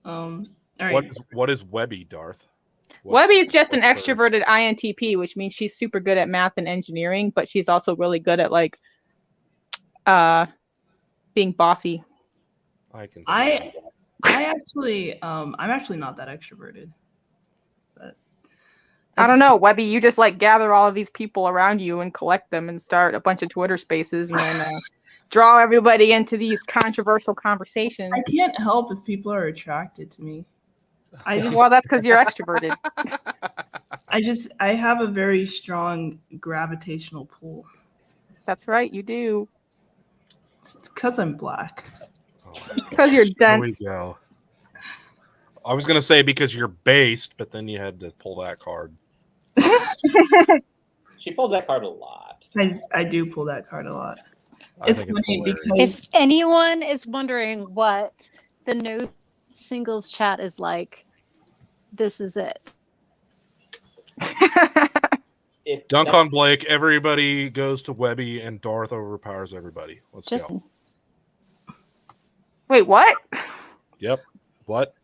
All right. What is Webby, Darth? Webby is just an extroverted INTP, which means she's super good at math and engineering, but she's also really good at like being bossy. I can see I actually, I'm actually not that extroverted. But I don't know, Webby. You just like gather all of these people around you and collect them and start a bunch of Twitter spaces and then draw everybody into these controversial conversations. I can't help if people are attracted to me. Well, that's because you're extroverted. I have a very strong gravitational pull. That's right, you do. It's because I'm black. Because you're Here dense. we go. I was gonna say because you're based, but then you had to pull that card. She pulls that card a lot. I do pull that card a lot. I It's think it's funny hilarious. because If anyone is wondering what the no singles chat is like, this is it. Dunk on Blake. Everybody goes to Webby, and Darth overpowers everybody. Let's Just go. Wait, what? Yep. What?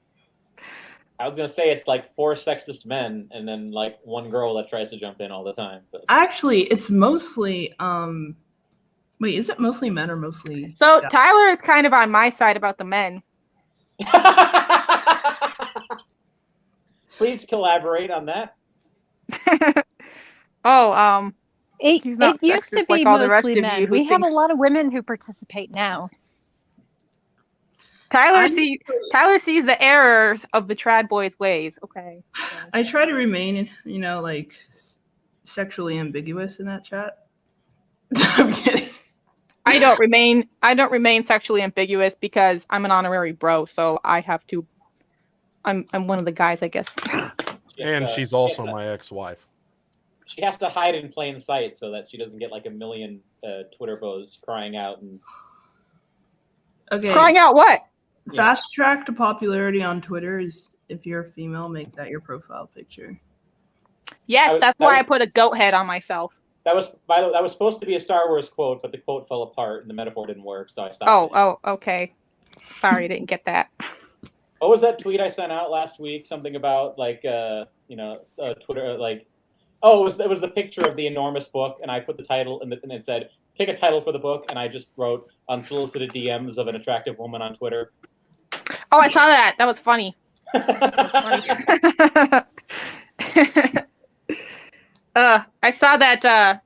I was gonna say it's like 4 sexist men and then like 1 girl that tries to jump in all the time. But actually it's mostly wait, is it mostly men or mostly So guys? Tyler is kind of on my side about the men. Please collaborate on that. Oh, It He's not used to sexist like be all the rest mostly of you men. who We have a thinks- lot of women who participate now. Tyler sees the errors of the trad boys' ways. Okay. I try to remain, like sexually ambiguous in that chat. I'm kidding. I don't remain sexually ambiguous because I'm an honorary bro, so I have to. I'm one of the guys, I guess. And she's also my ex-wife. She has to hide in plain sight so that she doesn't get like a million Twitter bows crying out and Okay. Crying out what? Fast track to popularity on Twitter is if you're a female, make that your profile picture. Yes, That that's was- why I put a goat head on myself. that was supposed to be a Star Wars quote, but the quote fell apart and the metaphor didn't work, so I stopped. it. Oh, okay. Sorry, I didn't get that. What was that tweet I sent out last week? Something about like Twitter like. Oh, it was the picture of the enormous book, and I put the title and it said pick a title for the book, and I just wrote unsolicited DMs of an attractive woman on Twitter. Oh, I saw that. That was funny. I saw that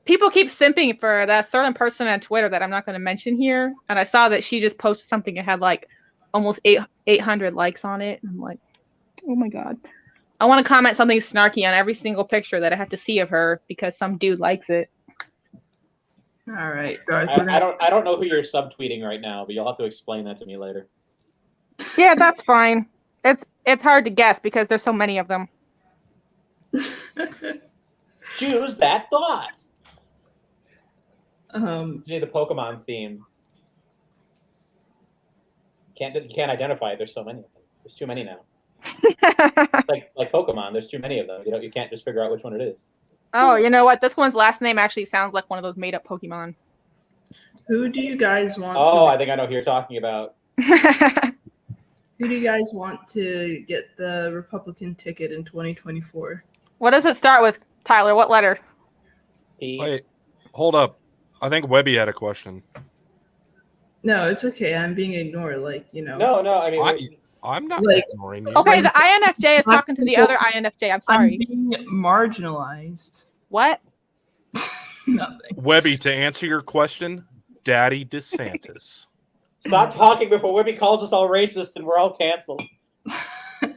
people keep simping for that certain person on Twitter that I'm not going to mention here, and I saw that she just posted something that had like almost 800 likes on it. And I'm like, oh my god. I want to comment something snarky on every single picture that I have to see of her because some dude likes it. All right, Darth. I don't know who you're subtweeting right now, but you'll have to explain that to me later. Yeah, that's fine. It's hard to guess because there's so many of them. Choose that thought. Um, The Pokemon theme. You can't identify it. There's so many of them. There's too many now. like Pokemon, there's too many of them. You can't just figure out which one it is. Oh, you know what? This one's last name actually sounds like one of those made-up Pokemon. who do you guys want? Oh, I think I know who you're talking about. Who do you guys want to get the Republican ticket in 2024? What does it start with, Tyler? What letter? P. Wait, hold up. I think Webby had a question. No, it's okay. I'm being ignored. No. I mean, I'm not Like- ignoring you. Okay, the INFJ is talking to the other INFJ. I'm I'm sorry. being marginalized. What? Nothing. Webby, to answer your question, Daddy DeSantis. stop talking before Webby calls us all racist and we're all canceled.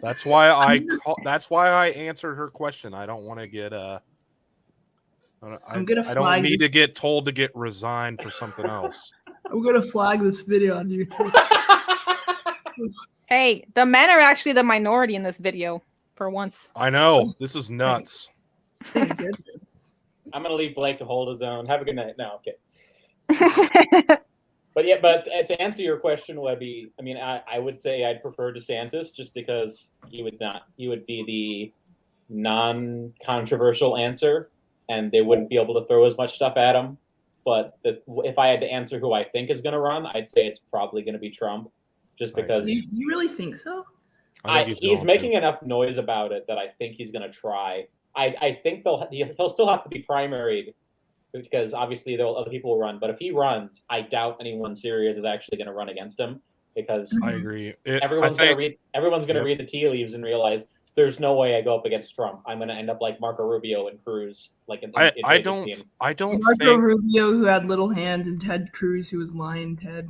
That's why I answered her question. I don't want to get I'm gonna I don't flag need this- to get told to get resigned for something else. I'm gonna flag this video on YouTube. Hey, the men are actually the minority in this video for once. I know. This is nuts. Thank goodness. I'm gonna leave Blake to hold his own. Have a good night. No, okay. But to answer your question, Webby, I mean, I would say I'd prefer DeSantis just because he would be the non-controversial answer, and they wouldn't be able to throw as much stuff at him. But if I had to answer who I think is going to run, I'd say it's probably going to be Trump, just because. You really think so? I think he's going making to. enough noise about it that I think he's going to try. I think he'll still have to be primaried because obviously other people will run. But if he runs, I doubt anyone serious is actually going to run against him because I agree. everyone's going to read the tea leaves and realize there's no way I go up against Trump. I'm going to end up like Marco Rubio and Cruz, like in I don't Marco think. Rubio, who had little hands, and Ted Cruz, who was Lion Ted.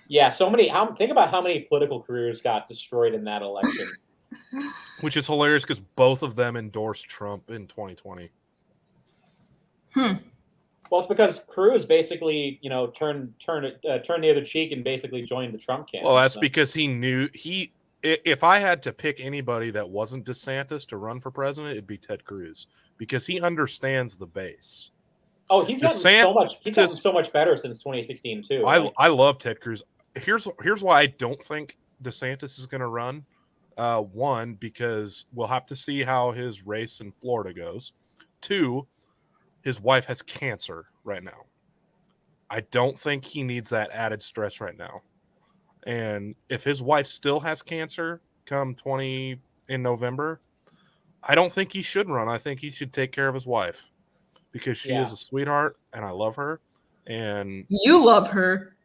Yeah, so many. Think about how many political careers got destroyed in that election. Which is hilarious because both of them endorsed Trump in 2020. Well, it's because Cruz basically, turned the other cheek and basically joined the Trump camp. Well, that's because he knew if I had to pick anybody that wasn't DeSantis to run for president, it'd be Ted Cruz because he understands the base. Oh, he's gotten so much better since 2016 too. I love Ted Cruz. Here's why I don't think DeSantis is going to run. One, because we'll have to see how his race in Florida goes. Two, his wife has cancer right now. I don't think he needs that added stress right now. And if his wife still has cancer come in November, I don't think he should run. I think he should take care of his wife because she is a sweetheart and I love her. And you love her.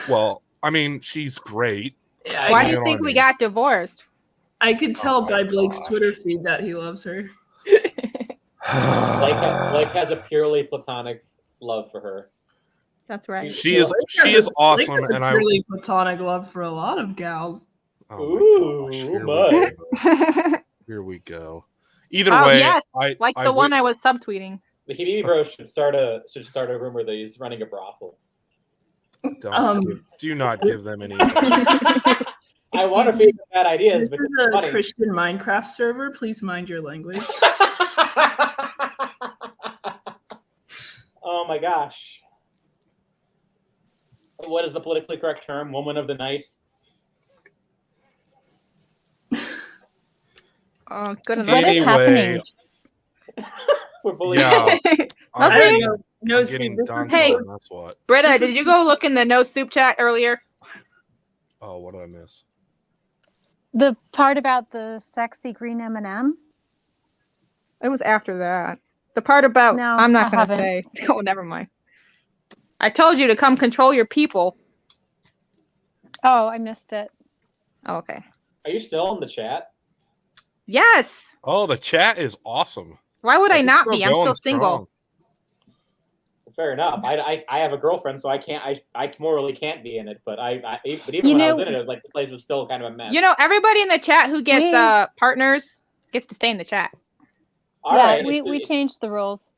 Well, I mean, she's great. Yeah, Why do you think we got divorced? I could tell by Blake's Twitter feed that he loves her. Blake has a purely platonic love for her. That's right. She is awesome, and I really platonic love for a lot of gals. Oh my gosh, here we go. Either way, yes, the one I was subtweeting. The Hidini Bro should start a rumor that he's running a brothel. Do not give them any. I want to feed bad ideas, but this is a Christian Minecraft server. Please mind your language. Oh my gosh. What is the politically correct term? Woman of the night? Oh, good enough. What is happening? We're bullying. Yeah. No, hey, that's what. Britta, did you go look in the no soup chat earlier? Oh, what did I miss? The part about the sexy green M&M? It was after that. The part about No, I'm not going to haven't. say. Oh, never mind. I told you to come control your people. Oh, I missed it. Oh, okay. Are you still in the chat? Yes. Oh, the chat is awesome. Why would I not be? I'm still single. Fair enough. I have a girlfriend, so I morally can't be in it. But even when I was in it, it was like the place was still kind of a mess. Everybody in the chat who gets partners gets to stay in the chat. All right. We changed the rules.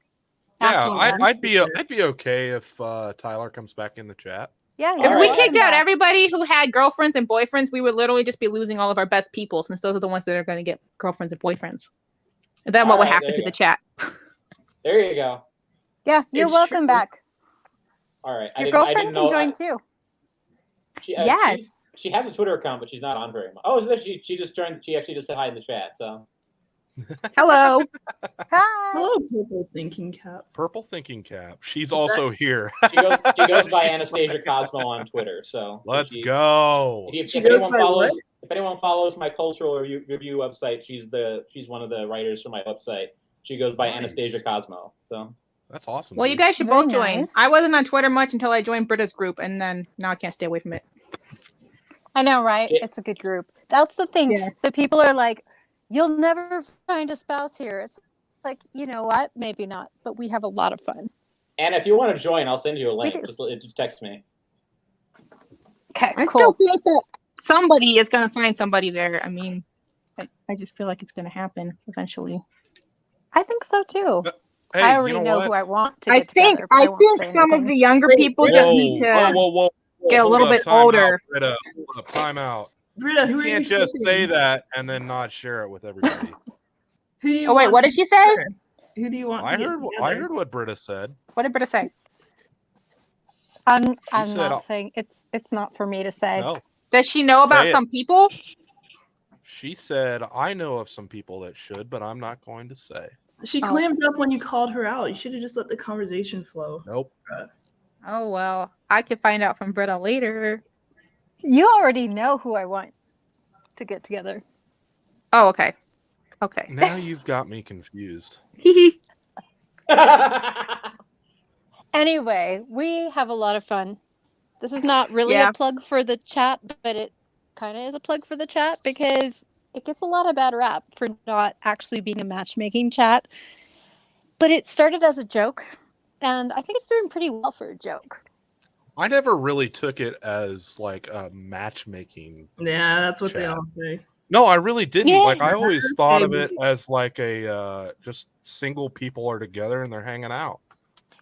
Yeah, I'd be okay if Tyler comes back in the chat. Yeah. If we kicked out everybody who had girlfriends and boyfriends, we would literally just be losing all of our best people, since those are the ones that are going to get girlfriends and boyfriends. And then what would happen to the chat? There you go. Yeah, you're welcome back. All right. Your girlfriend can join too. Yes. She has a Twitter account, but she's not on very much. Oh, she just joined. She actually just said hi in the chat. So. Hello. Hi. Hello, Purple Thinking Cap. Purple Thinking Cap. She's also here. She goes by Anastasia Cosmo on Twitter. So let's go. If anyone follows my cultural review website, she's one of the writers for my website. She goes by Anastasia Cosmo. So that's awesome. Well, you guys should both join. I wasn't on Twitter much until I joined Britta's group, and then now I can't stay away from it. I know, right? It's a good group. That's the thing. Yeah. So people are like, you'll never find a spouse here. It's like, you know what? Maybe not, but we have a lot of fun. And if you want to join, I'll send you a link. Just text me. Okay, I cool. still feel that somebody is going to find somebody there. I mean, I just feel like it's going to happen eventually. I think so too. Hey, I already know who I want to get together. I think some of the younger people just need to get a little bit older. Britta, time out. Britta, you can't just say that and then not share it with everybody. What did you say? Who do you want? I heard what Britta said. What did Britta say? I'm not saying it's not for me to say. No. Does she know about some people? She said, I know of some people that should, but I'm not going to say. She clammed up when you called her out. You should have just let the conversation flow. Nope. Oh, well, I could find out from Britta later. You already know who I want. to get together. Oh, okay. Okay. Now you've got me confused. Anyway, we have a lot of fun. This is not really Yeah. a plug for the chat, but it kind of is a plug for the chat because it gets a lot of bad rap for not actually being a matchmaking chat. But it started as a joke, and I think it's doing pretty well for a joke. I never really took it as like a matchmaking. Yeah, that's what they Chat. all say. No, I really didn't. Yeah. Like I always thought of it as like a just single people are together and they're hanging out.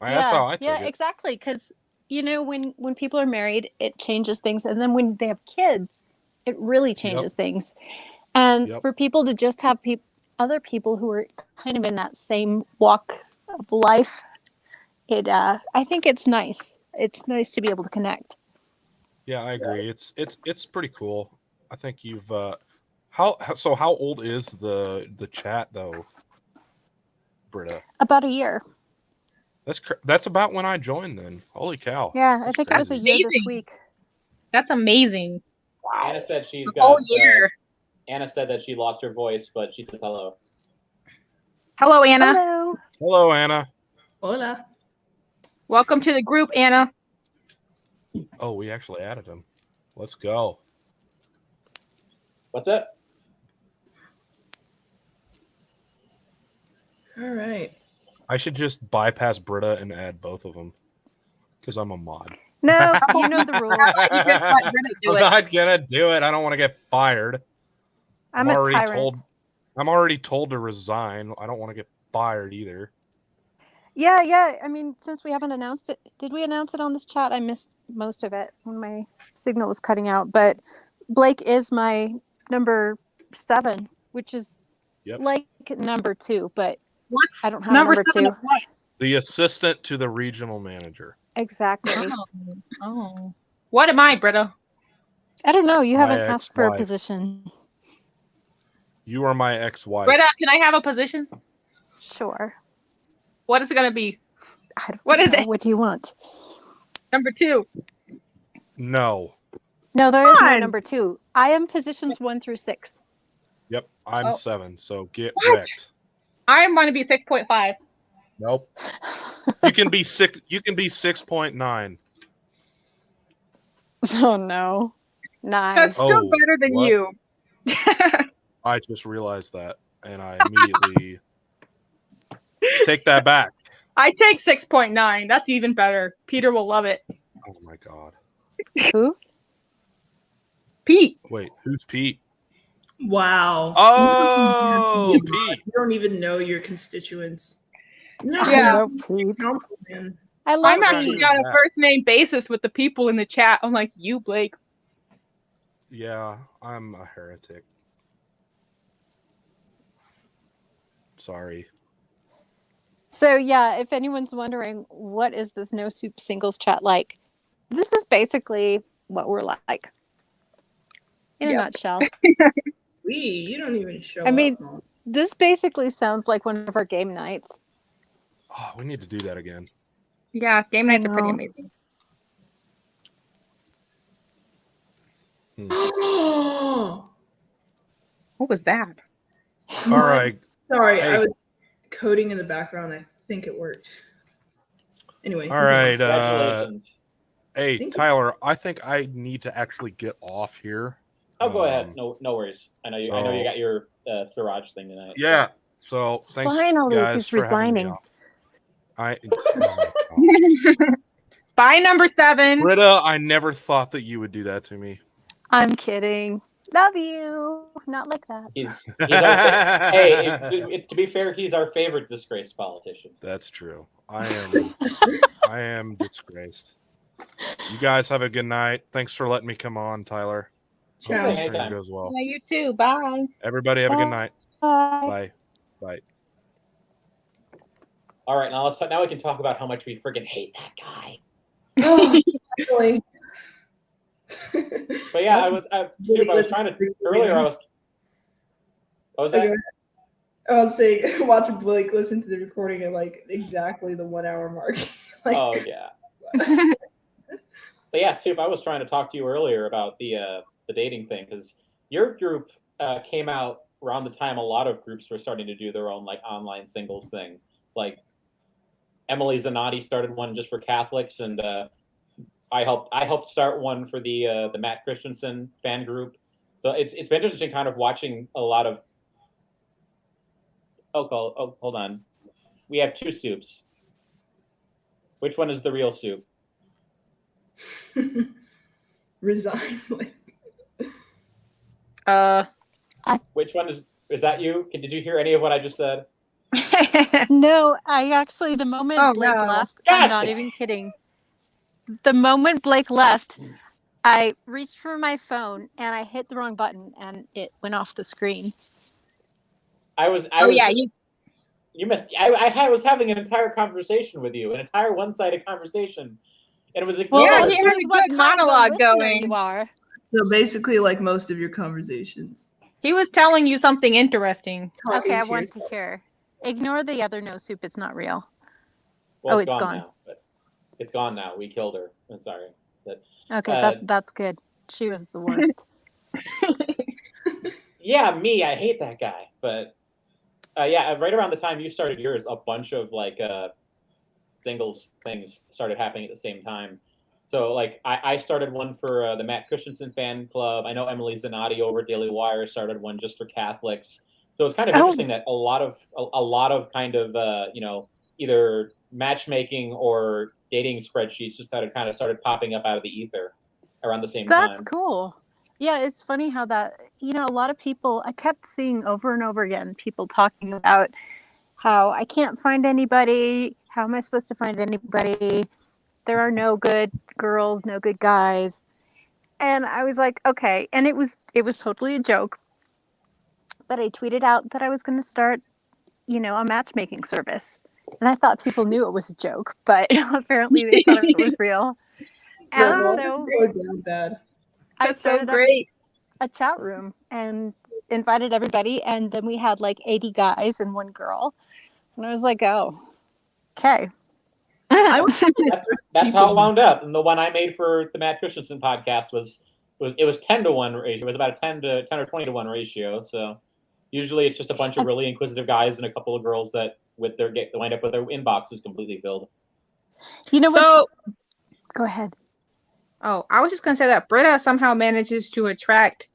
That's how I took yeah, it. exactly. Because when people are married, it changes things, and then when they have kids, it really changes things. And Yep. for people to just have other people who are kind of in that same walk of life, I think it's nice. It's nice to be able to connect. Yeah, I agree. It's pretty cool. I think you've how old is the chat though, Britta? About a year. That's about when I joined then. Holy cow. Yeah, I That's think it was a crazy. year this Amazing. week. That's amazing. Anna said she's A got. whole year. Anna said that she lost her voice, but she said hello. Hello, Anna. Hello. Hello, Anna. Hola. Welcome to the group, Anna. Oh, we actually added him. Let's go. What's up? All right. I should just bypass Britta and add both of them because I'm a mod. No, you know the rules. You just let Britta do I'm it. not gonna do it. I don't want to get fired. I'm a already tyrant. I'm already told to resign. I don't want to get fired either. Yeah. I mean, since we haven't announced it, did we announce it on this chat? I missed most of it when my signal was cutting out. But Blake is my number 7, which is like number 2, but What's I don't have number number 7 2. of what? The assistant to the regional manager. Exactly. Oh. What am I, Britta? I don't know. You My haven't asked for a ex-wife. position. You are my ex-wife. Britta, can I have a position? Sure. What is it going to be? I don't What is know. it? What do you want? Number 2. No. No, there is no Fine. number 2. I am positions 1 through 6. Yep, I'm Oh. 7. So get What? wrecked. I am going to be 6.5. Nope. You can be 6. You can be 6.9. Oh no. Nice. That's still Oh, better than what? you. I just realized that, and I immediately take that back. I take 6.9. That's even better. Peter will love it. Oh my god. Who? Pete. Wait, who's Pete? Wow. Oh, Pete. You don't even know your constituents. No, Yeah. No, Pete. councilman. I love I'm actually Pete. on a that? first name basis with the people in the chat. I'm like, you, Blake. Yeah, I'm a heretic. Sorry. So yeah, if anyone's wondering what is this No Soup Singles chat like, this is basically what we're like. In a Yep. nutshell. You don't even show I mean, up. this basically sounds like one of our game nights. Oh, we need to do that again. Yeah, game nights are pretty know. amazing. What was that? All right. Sorry, Hey. I was coding in the background. I think it worked. Anyway. All right. Congratulations. Hey, Thank you. Tyler, I think I need to actually get off here. Oh, go ahead. No worries. I know you so- got your Siraj thing tonight. Yeah. So thanks, Finally, guys, he's for having me resigning. off. Oh my gosh. Bye, number 7. Britta, I never thought that you would do that to me. I'm kidding. Love you. Not like that. He's our hey, to be fair, he's our favorite disgraced politician. That's true. I am disgraced. You guys have a good night. Thanks for letting me come on, Tyler. Hope Ciao. the stream Anytime. goes well. Yeah, you too. Bye. Everybody have a good night. Bye. Bye. All right, now we can talk about how much we friggin' hate that guy. Really? But yeah, I was trying to earlier. I was Okay. I was saying, watch Blake listen to the recording at like exactly the 1 hour mark. Like, Oh yeah. But yeah, Soup, I was trying to talk to you earlier about the dating thing because your group came out around the time a lot of groups were starting to do their own like online singles thing. Like Emily Zanotti started one just for Catholics, and I helped start one for the Matt Christensen fan group. So it's been interesting kind of watching a lot of. Oh, hold on. We have two soups. Which one is the real soup? Resignedly. Which one is that you? Did you hear any of what I just said? No, I actually, the moment Oh, Blake no. left, Gosh, I'm not even kidding. The moment Blake left, I reached for my phone and I hit the wrong button and it went off the screen. I was you missed. I was having an entire conversation with you, an entire one-sided conversation, and it was Well, Yeah, that he had shows a what good kind of a monologue listener going. you are. So basically, like most of your conversations. He was telling you something interesting. Talking Okay, I to want to yourself. hear. Ignore the other no soup. It's not real. Well, Oh, it's it's gone gone. now. But it's gone now. We killed her. I'm sorry. But, Okay, that's good. She was the worst. yeah, me. I hate that guy. But yeah, right around the time you started yours, a bunch of like singles things started happening at the same time. So like I started one for the Matt Christensen fan club. I know Emily Zanotti over at Daily Wire started one just for Catholics. So it's kind of interesting that a lot of kind of either matchmaking or dating spreadsheets just started popping up out of the ether around the same That's time. cool. Yeah, it's funny how that, a lot of people, I kept seeing over and over again people talking about how I can't find anybody. How am I supposed to find anybody? There are no good girls, no good guys. And I was like, okay. And it was totally a joke. But I tweeted out that I was going to start, a matchmaking service. And I thought people knew it was a joke, but apparently they thought it was real. And Oh, so Bad. I That's so started up great. a chat room and invited everybody. And then we had like 80 guys and one girl. And I was like, oh, okay. That's how it wound up. And the one I made for the Matt Christensen podcast was 10-to-1 ratio. It was about a 10 or 20 to 1 ratio. So usually it's just a bunch of really inquisitive guys and a couple of girls that wind up with their inboxes completely filled. You know So, go ahead. Oh, I was just going to say that Britta somehow manages to attract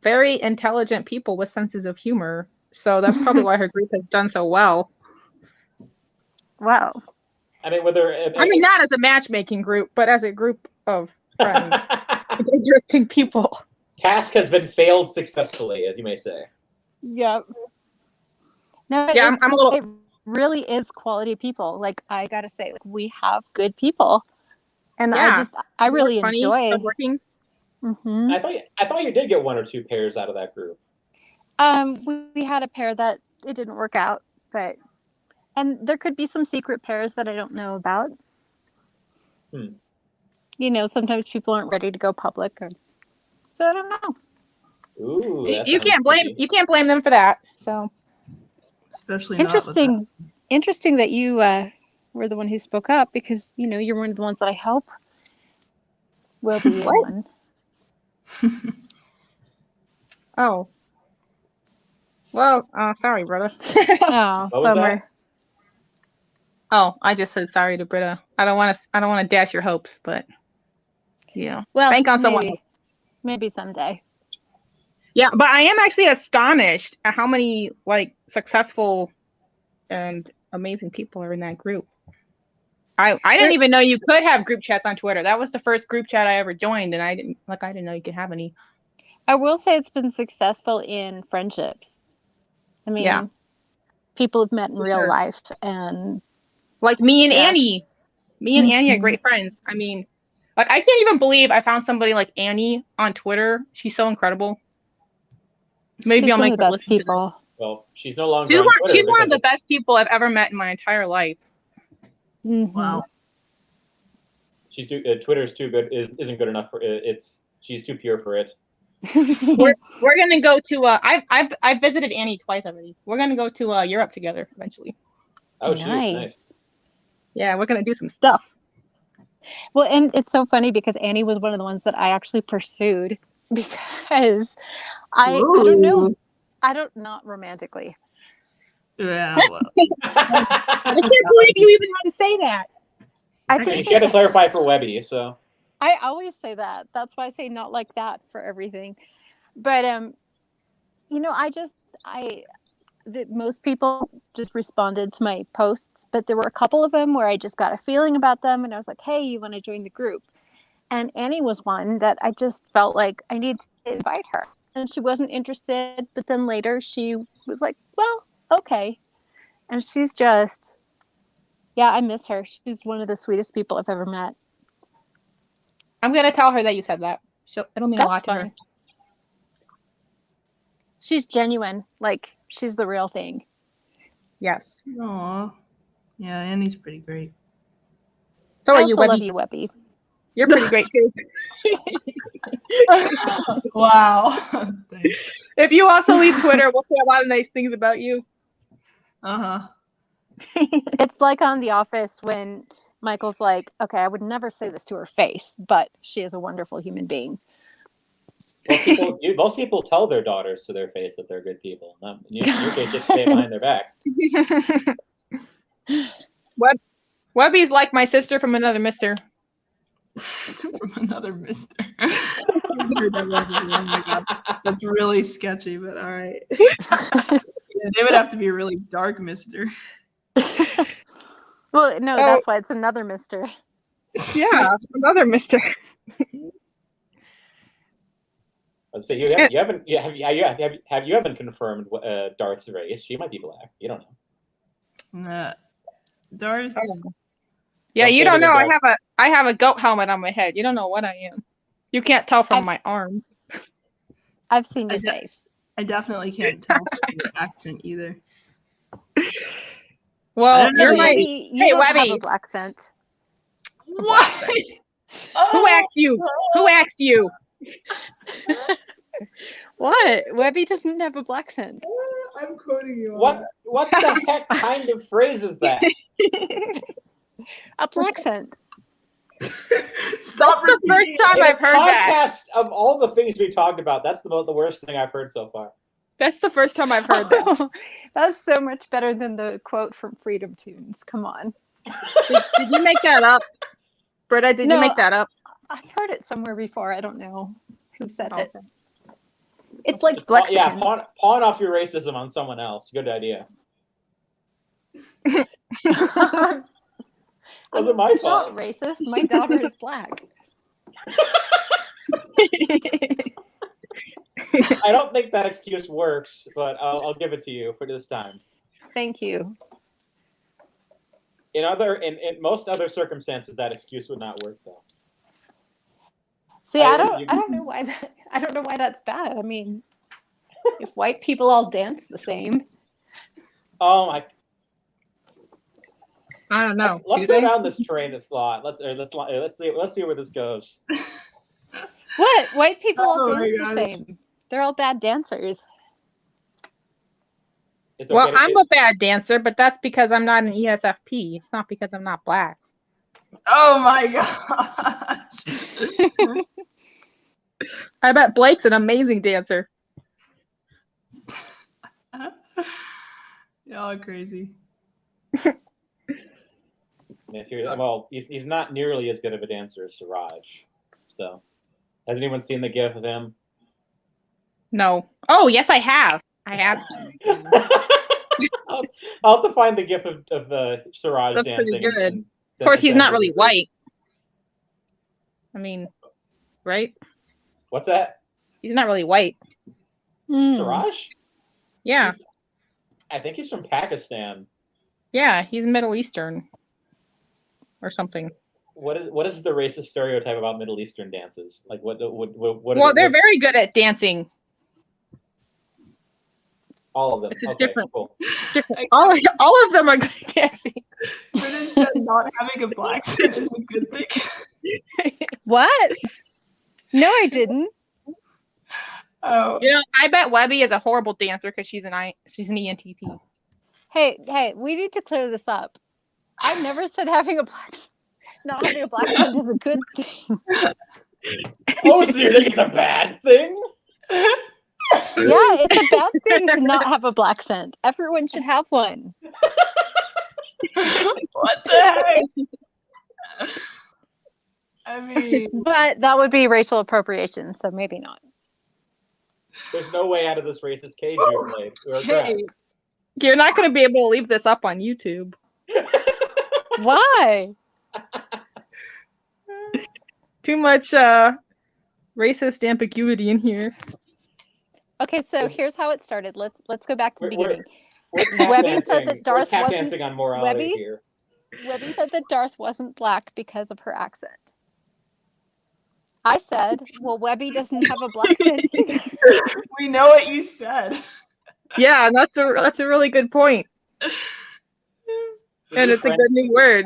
very intelligent people with senses of humor. So that's probably why her group has done so well. Wow. I mean, not as a matchmaking group, but as a group of friends, interesting people. Task has been failed successfully, as you may say. Yep. No, Yeah, I'm a little. It really is quality people. Like I gotta say, like, we have good people, and Yeah, I really funny, enjoy. working. Mm-hmm. I thought you did get one or two pairs out of that group. We had a pair that it didn't work out, and there could be some secret pairs that I don't know about. Sometimes people aren't ready to go public, so I don't know. Ooh, you can't blame them for that. So Especially interesting that you were the one who spoke up, because you're one of the ones that I help. Will be one. Oh. Well, sorry, Britta. Oh, What was bummer. that? Oh, I just said sorry to Britta. I don't want to dash your hopes, but well, bank on someone else. Maybe someday. Yeah, but I am actually astonished at how many successful and amazing people are in that group. I didn't even know you could have group chats on Twitter. That was the first group chat I ever joined, and I didn't know you could have any. I will say it's been successful in friendships. I mean, people have met in real life, and like me and Annie. Me and Annie are great friends. I mean, I can't even believe I found somebody like Annie on Twitter. She's so incredible. Maybe she's I'll one make of the best people. Well, she's no longer. She's one of the best people I've ever met in my entire life. Mm-hmm. Wow. Twitter's too good. Isn't good enough for it. She's too pure for it. We're gonna go to. I've visited Annie twice already. We're gonna go to Europe together eventually. Oh, nice. Yeah, we're gonna do some stuff. Well, and it's so funny because Annie was one of the ones that I actually pursued, because I don't know. Ooh. Not romantically. Yeah, well. I can't believe you even had to say that. I You think had to clarify for Webby, so. I always say that. That's why I say not like that for everything. But most people just responded to my posts, but there were a couple of them where I just got a feeling about them, and I was like, "Hey, you want to join the group?" And Annie was one that I just felt like I need to invite her, and she wasn't interested. But then later, she was like, "Well, okay," and she's just, yeah, I miss her. She's one of the sweetest people I've ever met. I'm gonna tell her that you said that. It'll mean a lot That's to her. fun. She's genuine. Like, she's the real thing. Yes. Aw. Yeah, Annie's pretty great. So I are you, also Webby. love you, Webby. You're pretty great too. Wow. Thanks. If you also leave Twitter, we'll say a lot of nice things about you. Uh-huh. It's like on The Office when Michael's like, okay, I would never say this to her face, but she is a wonderful human being. Most people tell their daughters to their face that they're good people. In your case, just say it behind their back. Webby's like my sister from another mister. From another mister. Oh my God. That's really sketchy, but all right. Yeah, they would have to be a really dark mister. Well, no, that's why it's another mister. Yeah, another mister. Let's say you haven't confirmed Darth's race. She might be black. You don't know. Darth. Yeah, Don't you say don't know. anything, I have a goat helmet on my head. You don't know what I am. You can't tell from my arms. I've seen your face. I definitely can't tell from your accent either. Well, you're Webby, my. you don't have a black scent. What? Who asked you? Who asked you? What? Webby doesn't have a black scent. I'm quoting you. What the heck kind of phrase is that? A black scent. Stop the first time I've heard that. Podcast of all the things we talked about, that's the worst thing I've heard so far. That's the first time I've heard that. That's so much better than the quote from Freedom Tunes. Come on. Did you make that up? Britta, did you make that up? I've heard it somewhere before. I don't know who said it. It's like Blexican. Yeah, pawn off your racism on someone else. Good idea. Wasn't my fault. I'm not racist. My daughter is black. I don't think that excuse works, but I'll give it to you for this time. Thank you. In most other circumstances, that excuse would not work, though. See, I don't know why that's bad. I mean, if white people all dance the same. Oh my! I don't know. Let's go down this train of thought. Let's see where this goes. What? White people all dance the same. They're all bad dancers. Well, I'm a bad dancer, but that's because I'm not an ESFP. It's not because I'm not black. Oh my gosh. I bet Blake's an amazing dancer. Y'all are crazy. Well, he's not nearly as good of a dancer as Siraj. So, has anyone seen the GIF of him? No. Oh, yes, I have. I have. I'll have to find the GIF of Siraj That's dancing. pretty good. Of course, he's not really white. I mean, right? What's that? He's not really white. Siraj? Yeah. I think he's from Pakistan. Yeah, he's Middle Eastern or something. What is the racist stereotype about Middle Eastern dances? Like what they're very good at dancing. All of them. It's okay, different. Cool. All of them are good at dancing. Britta said not having a black scent is a good thing. What? No, I didn't. Oh. You know, I bet Webby is a horrible dancer because she's an ENTP. Hey, we need to clear this up. I never said not having a black scent is a good thing. Oh, so you think it's a bad thing? Yeah, it's a bad thing to not have a black scent. Everyone should have one. What the heck? I mean, But that would be racial appropriation, so maybe not. There's no way out of this racist cage you're playing. You're trapped. hey, You're not going to be able to leave this up on YouTube. Why? Too much racist ambiguity in here. Okay, so here's how it started. Let's go back to the We're- beginning. We're Webby said tap that Darth tap wasn't- dancing on morality Webby? here. Webby said that Darth wasn't black because of her accent. I said, well, Webby doesn't have a black scent either. we know what you said. Yeah, that's a really good point. We And need it's a foren- good new word.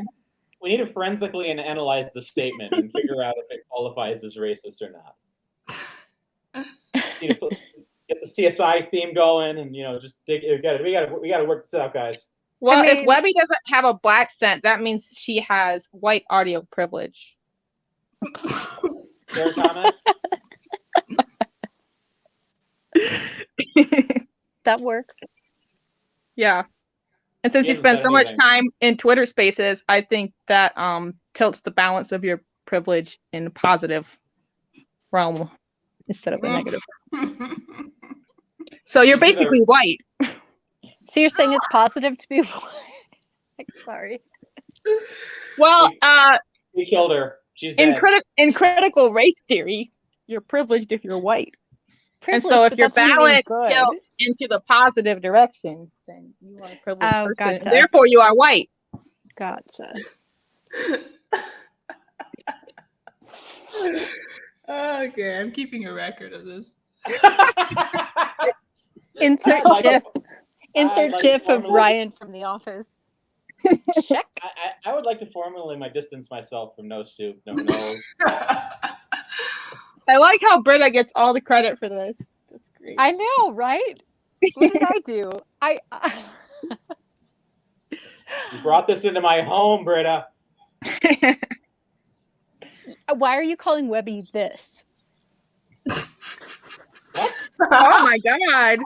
We need to forensically analyze the statement and figure out if it qualifies as racist or not. Need to get the CSI theme going, and just dig. We gotta work this out, guys. Well, mean- if Webby doesn't have a black scent, that means she has white audio privilege. Fair comment. That works. Yeah. And since She you hasn't spend said so much anything. time in Twitter spaces, I think that tilts the balance of your privilege in a positive realm instead of a negative. So you're She's either- basically white. So you're saying it's positive to be white? Sorry. Well, We killed her. She's in dead. critical race theory, you're privileged if you're white. And so Privileged, if your but that doesn't mean balance good. tilts into the positive direction, then you are a privileged Oh, person. gotcha. Therefore, you are white. Gotcha. Okay, I'm keeping a record of this. Insert I'd like GIF. to- Insert I'd like GIF to of formally- Ryan from The Office. Check. I would like to formally distance myself from No Soup, No Knowles. I like how Britta gets all the credit for this. That's great. I know, right? What did I do? You brought this into my home, Britta. Why are you calling Webby this? Oh my god.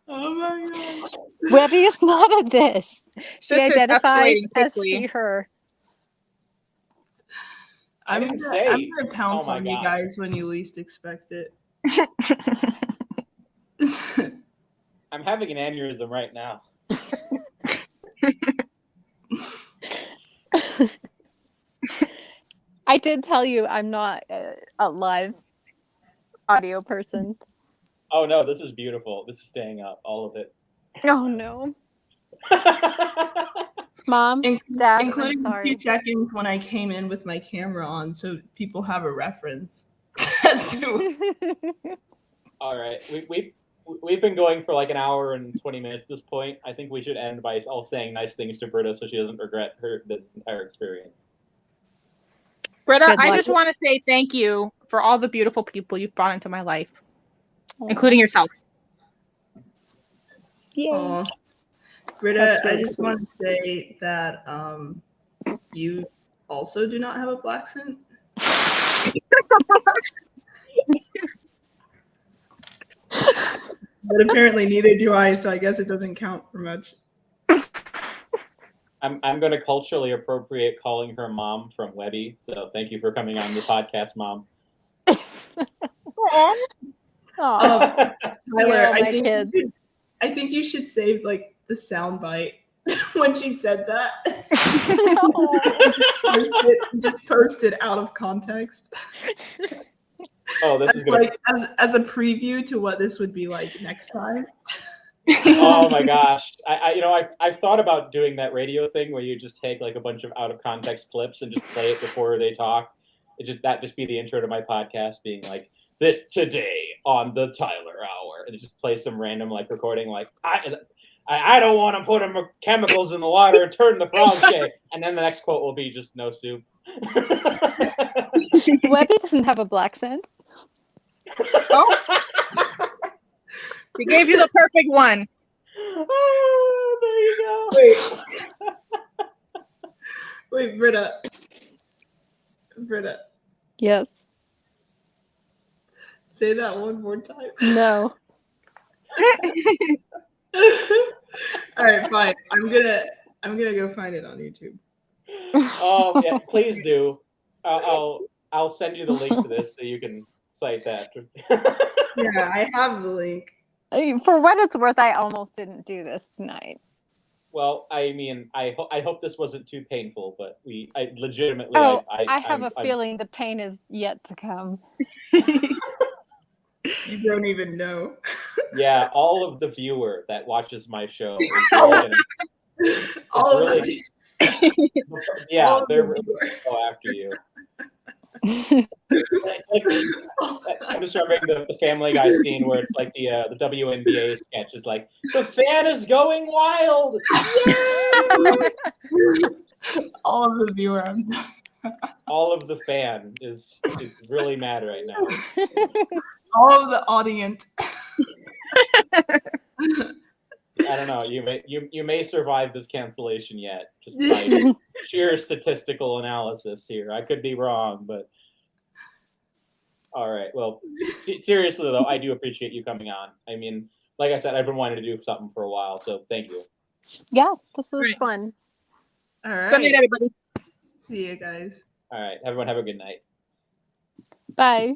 Oh my god. Webby is not a this. She This is identifies escalating as quickly. she, her. I I'm didn't gonna, say- I'm gonna pounce Oh my on you God. guys when you least expect it. I'm having an aneurysm right now. I did tell you I'm not a live audio person. Oh no, this is beautiful. This is staying up, all of it. Oh no. Mom, Dad, Including I'm the sorry. 2 seconds when I came in with my camera on, so people have a reference. as to- All right, we've been going for like an hour and 20 minutes at this point. I think we should end by all saying nice things to Britta so she doesn't regret this entire experience. Britta, Good I luck. just want to say thank you for all the beautiful people you've brought into my life, including yourself. Yay. Aw. Britta, That's really I just sweet. want to say that you also do not have a black scent. But apparently neither do I, so I guess it doesn't count for much. I'm going to culturally appropriate calling her mom from Webby. So thank you for coming on the podcast, Mom. Aw. Tyler, my kids. I think you should save like the soundbite when she said that. Just post it out of context. Oh, this As is going like as a preview to what this would be like next time. Oh my gosh. I've thought about doing that radio thing where you just take like a bunch of out of context clips and just play it before they talk. That just be the intro to my podcast, being like, this today on the Tyler Hour, and just play some random like recording like I don't want to put chemicals in the water and turn the frogs gay. And then the next quote will be just No Soup. Webby doesn't have a black scent. Oh, we gave you the perfect one. Oh, there you go. Wait, Britta. Yes. Say that one more time. No. All right, fine. I'm gonna go find it on YouTube. Oh yeah, please do. I'll send you the link to this so you can cite that. Yeah, I have the link. For what it's worth, I almost didn't do this tonight. Well, I mean, I hope this wasn't too painful, but I legitimately. Oh, I have I'm- a feeling the pain is yet to come. You don't even know. Yeah, all of the viewer that watches my show is really All of really- yeah, all of they're the really viewers. gonna go after you. It's like, I'm just remembering the Family Guy scene where it's like the WNBA sketch is like, the fan is going wild. All of the viewer. All of the fan is really mad right now. All of the audience. I don't know. You may survive this cancellation yet, just by sheer statistical analysis here. I could be wrong, but all right. Well, seriously though, I do appreciate you coming on. I mean, like I said, I've been wanting to do something for a while, so thank you. Yeah, this was Right. fun. All right. Good night, everybody. See you guys. All right, everyone, have a good night. Bye.